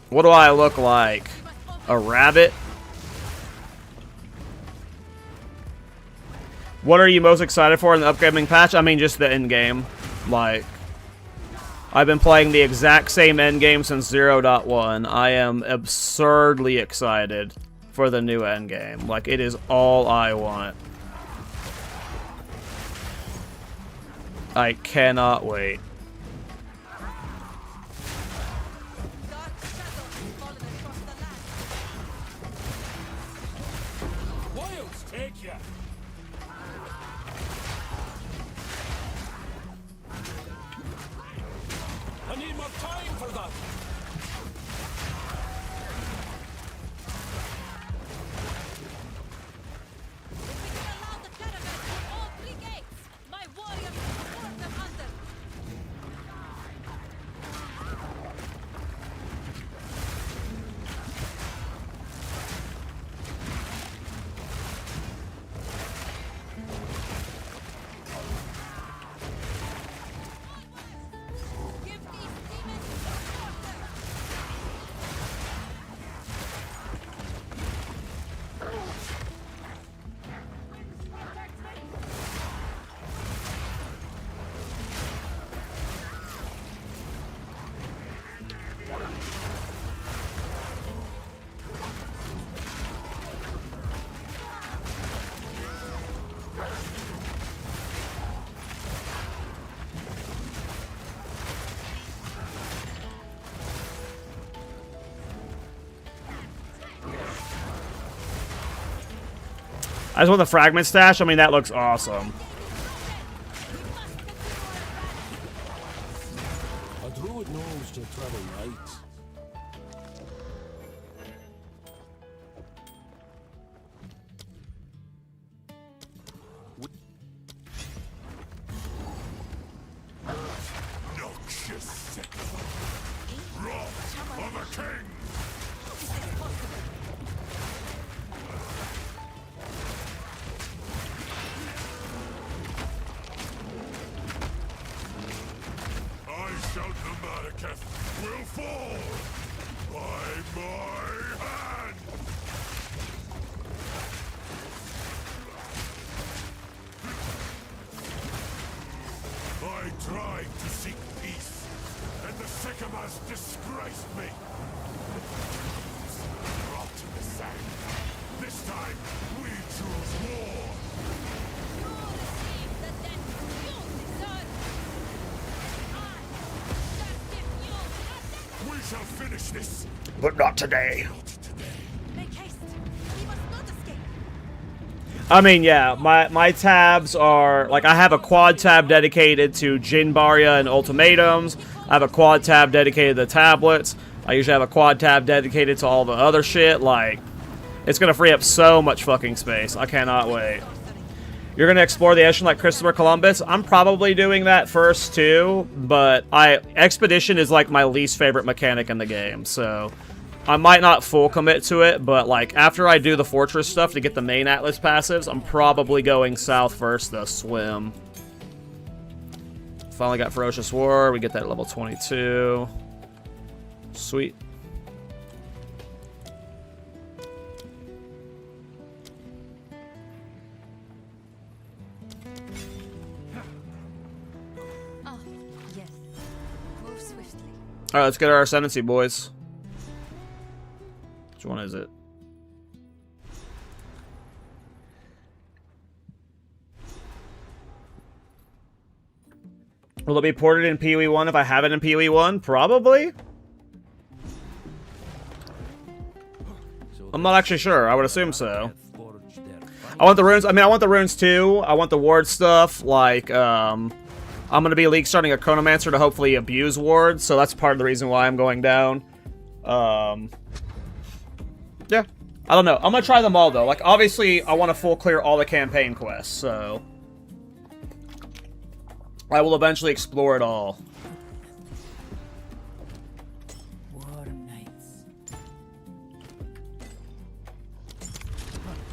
What do I look like? A rabbit? What are you most excited for in the upcoming patch? I mean, just the endgame. Like, I've been playing the exact same endgame since 0.1. I am absurdly excited for the new endgame. Like, it is all I want. I cannot wait. Wilds take ya. I need more time for that. I just want the fragment stash. I mean, that looks awesome. A druid knows to travel right. Noxious sick. Wrath of a king. I shout the Maracas will fall by my hand. I tried to seek peace, and the Sycamores disgraced me. Brought to the sand. This time, we choose war. We shall finish this. But not today. Make haste. We must not escape. I mean, yeah, my tabs are, like, I have a quad tab dedicated to Jinbaria and Ultimatums. I have a quad tab dedicated to tablets. I usually have a quad tab dedicated to all the other shit. Like, it's gonna free up so much fucking space. I cannot wait. You're gonna explore the ocean like Christopher Columbus? I'm probably doing that first, too. But Expedition is, like, my least favorite mechanic in the game, so I might not full commit to it, but, like, after I do the Fortress stuff to get the main Atlas passives, I'm probably going south first to swim. Finally got Ferocious War. We get that at level 22. Sweet. Ah, yes. Move swiftly. Alright, let's get our Ascendancy, boys. Which one is it? Will it be ported in PoE 1 if I have it in PoE 1? Probably. I'm not actually sure. I would assume so. I want the runes. I mean, I want the runes too. I want the ward stuff. Like, I'm going to be league starting a Chronomancer to hopefully abuse wards. So that's part of the reason why I'm going down. Yeah. I don't know. I'm going to try them all, though. Like, obviously, I want to full clear all the campaign quests, so I will eventually explore it all. Warm nights.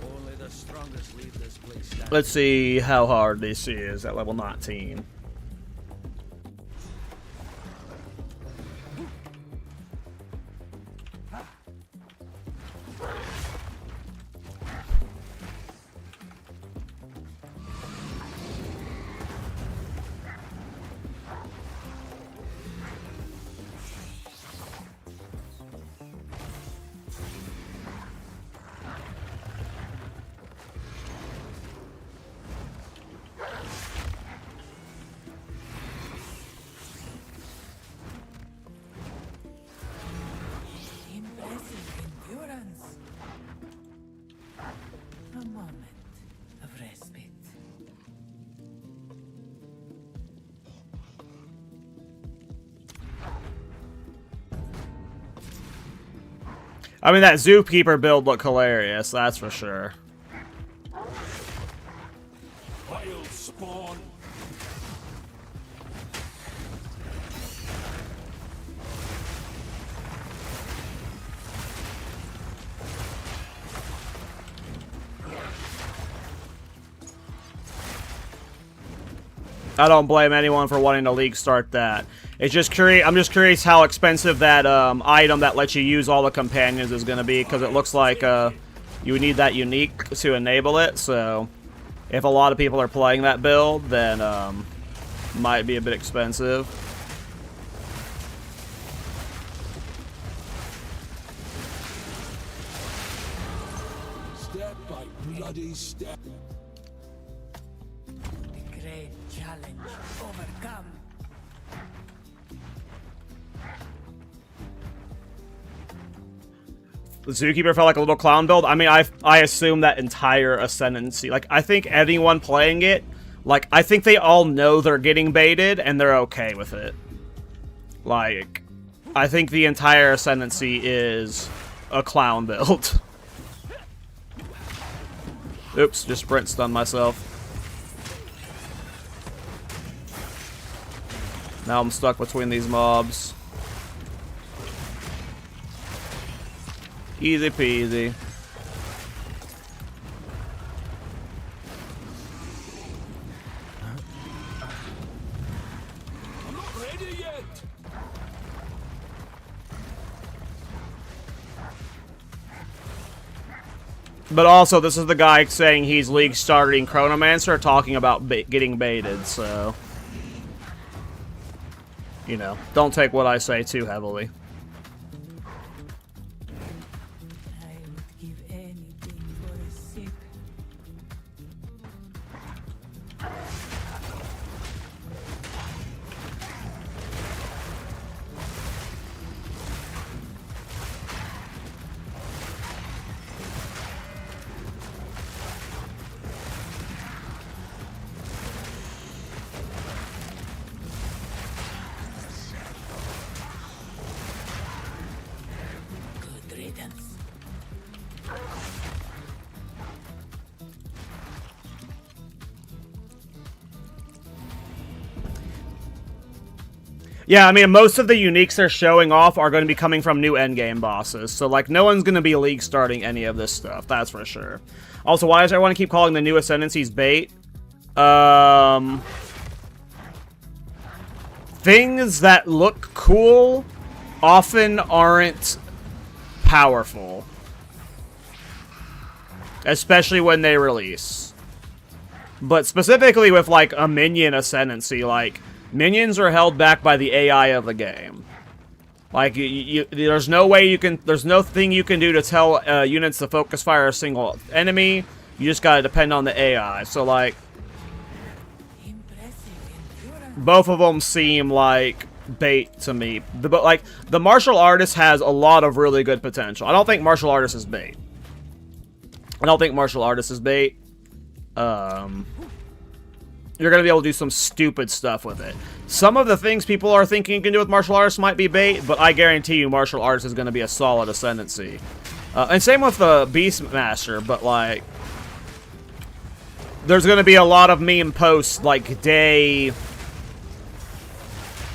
Only the strongest leave this place standing. Let's see how hard this is at level 19. Impressive endurance. A moment of respite. I mean, that Zookeeper build looked hilarious, that's for sure. Vile spawn. I don't blame anyone for wanting to league start that. It's just curious. I'm just curious how expensive that item that lets you use all the companions is going to be, because it looks like you would need that unique to enable it. So, if a lot of people are playing that build, then might be a bit expensive. Step by bloody step. The great challenge overcome. The Zookeeper felt like a little clown build. I mean, I assume that entire Ascendancy. Like, I think anyone playing it, like, I think they all know they're getting baited, and they're okay with it. Like, I think the entire Ascendancy is a clown build. Oops, just sprint stunned myself. Now I'm stuck between these mobs. Easy peasy. I'm not ready yet. But also, this is the guy saying he's league starting Chronomancer, talking about getting baited, so... You know, don't take what I say too heavily. I would give anything for a sip. Good riddance. Yeah, I mean, most of the uniques they're showing off are going to be coming from new endgame bosses. So, like, no one's going to be league starting any of this stuff. That's for sure. Also, why does everyone keep calling the new Ascendancies bait? Things that look cool often aren't powerful. Especially when they release. But specifically with, like, a Minion Ascendancy, like... Minions are held back by the AI of the game. Like, there's no way you can... There's no thing you can do to tell units to focus fire a single enemy. You just gotta depend on the AI. So, like... Both of them seem like bait to me. But, like, the Martial Artist has a lot of really good potential. I don't think Martial Artist is bait. I don't think Martial Artist is bait. You're going to be able to do some stupid stuff with it. Some of the things people are thinking you can do with Martial Arts might be bait, but I guarantee you Martial Arts is going to be a solid Ascendancy. And same with the Beastmaster, but, like... There's going to be a lot of meme posts, like, day...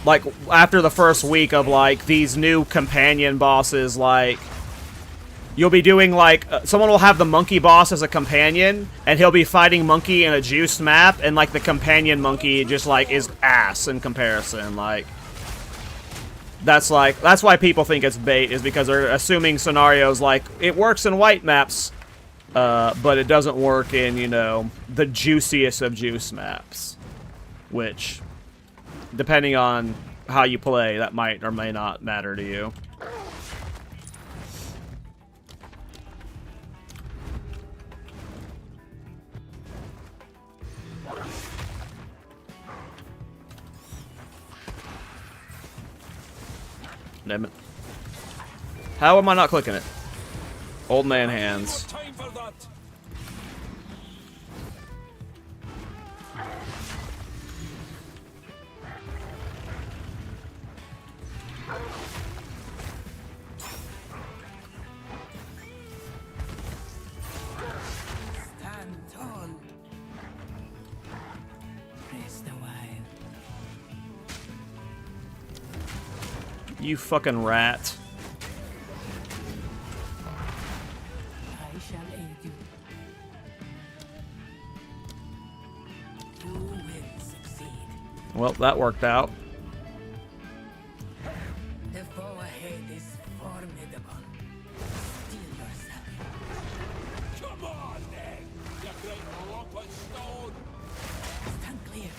Like, after the first week of, like, these new companion bosses, like... You'll be doing, like, someone will have the monkey boss as a companion, and he'll be fighting monkey in a juiced map, and, like, the companion monkey just, like, is ass in comparison, like... That's why people think it's bait, is because they're assuming scenarios like, it works in white maps, but it doesn't work in, you know, the juiciest of juice maps. Which, depending on how you play, that might or may not matter to you. Damn it. How am I not clicking it? Old man hands. Time for that. Stand tall. Rest a while. You fucking rat. I shall aid you. You will succeed. Well, that worked out. The foe ahead is formidable. Steel yourself. Come on, then. You great rock and stone. Stand clear.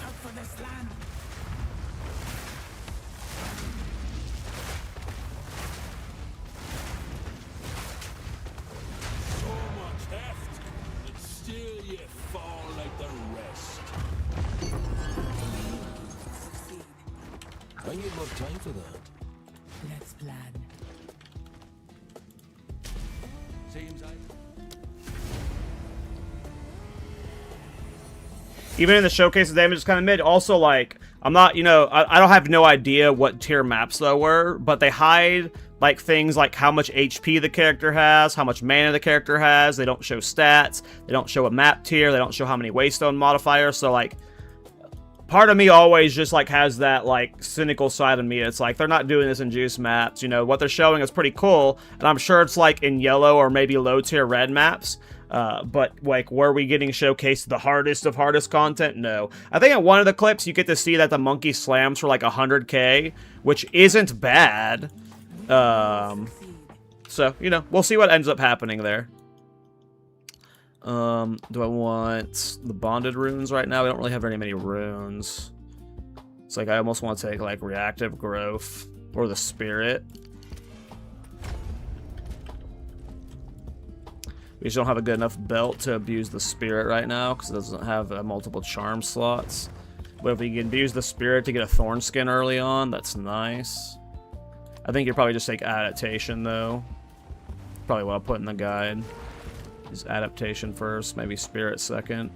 Out for this land. So much heft, and still you fall like the rest. Succeed. I need more time for that. Let's plan. Seems like Even in the showcase, the damage is kind of mid. Also, like, I'm not, you know, I don't have no idea what tier maps though were, but they hide like things like how much HP the character has, how much mana the character has. They don't show stats. They don't show a map tier. They don't show how many waystone modifiers. So like, part of me always just like has that like cynical side of me. It's like they're not doing this in juice maps. You know, what they're showing is pretty cool, and I'm sure it's like in yellow or maybe low tier red maps. But like, were we getting showcased the hardest of hardest content? No. I think in one of the clips you get to see that the monkey slams for like 100k, which isn't bad. So, you know, we'll see what ends up happening there. Do I want the bonded runes right now? We don't really have very many runes. It's like I almost want to take like reactive growth or the spirit. We just don't have a good enough belt to abuse the spirit right now because it doesn't have multiple charm slots. But if we can abuse the spirit to get a thorn skin early on, that's nice. I think you probably just take adaptation though. Probably what I'll put in the guide. Is adaptation first, maybe spirit second.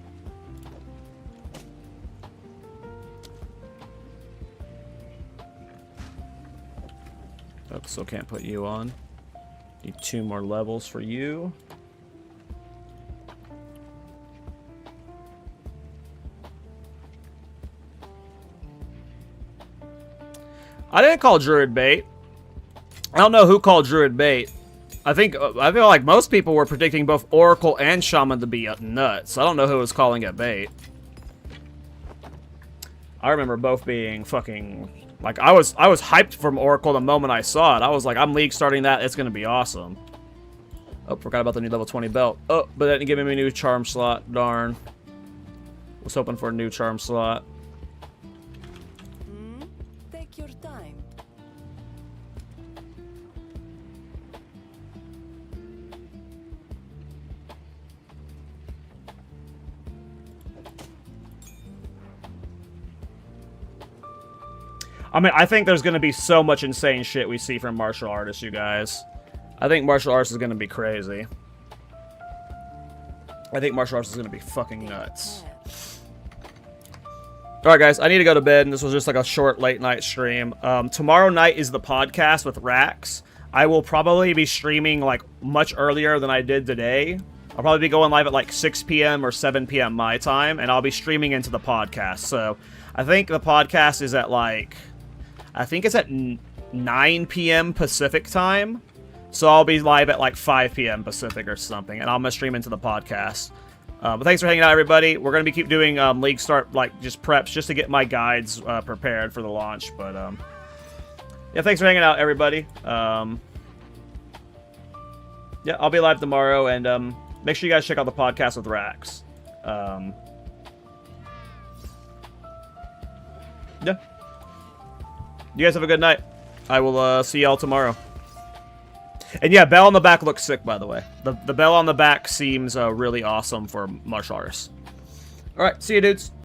Oh, still can't put you on. Need 2 more levels for you. I didn't call Druid bait. I don't know who called Druid bait. I feel like most people were predicting both Oracle and Shaman to be nuts. I don't know who was calling it bait. I remember both being fucking like I was hyped from Oracle the moment I saw it. I was like, I'm league starting that. It's gonna be awesome. Oh, forgot about the new level 20 belt. Oh, but that didn't give me a new charm slot. Darn. Was hoping for a new charm slot. Take your time. I mean, I think there's going to be so much insane shit we see from martial artists, you guys. I think martial arts is going to be crazy. I think martial arts is going to be fucking nuts. Alright, guys, I need to go to bed, and this was just like a short late-night stream. Tomorrow night is the podcast with Rax. I will probably be streaming, like, much earlier than I did today. I'll probably be going live at, like, 6 p.m. or 7 p.m. my time, and I'll be streaming into the podcast. So, I think the podcast is at, like... I think it's at 9 p.m. Pacific time. So I'll be live at like 5 p.m. Pacific or something. And I'm going to stream into the podcast. But thanks for hanging out, everybody. We're going to be keep doing League Start, like, just preps just to get my guides prepared for the launch. But, yeah, thanks for hanging out, everybody. Yeah, I'll be live tomorrow. And make sure you guys check out the podcast with Rax. Yeah. You guys have a good night. I will see y'all tomorrow. And yeah, bell on the back looks sick, by the way. The bell on the back seems really awesome for martial artists. Alright, see you dudes.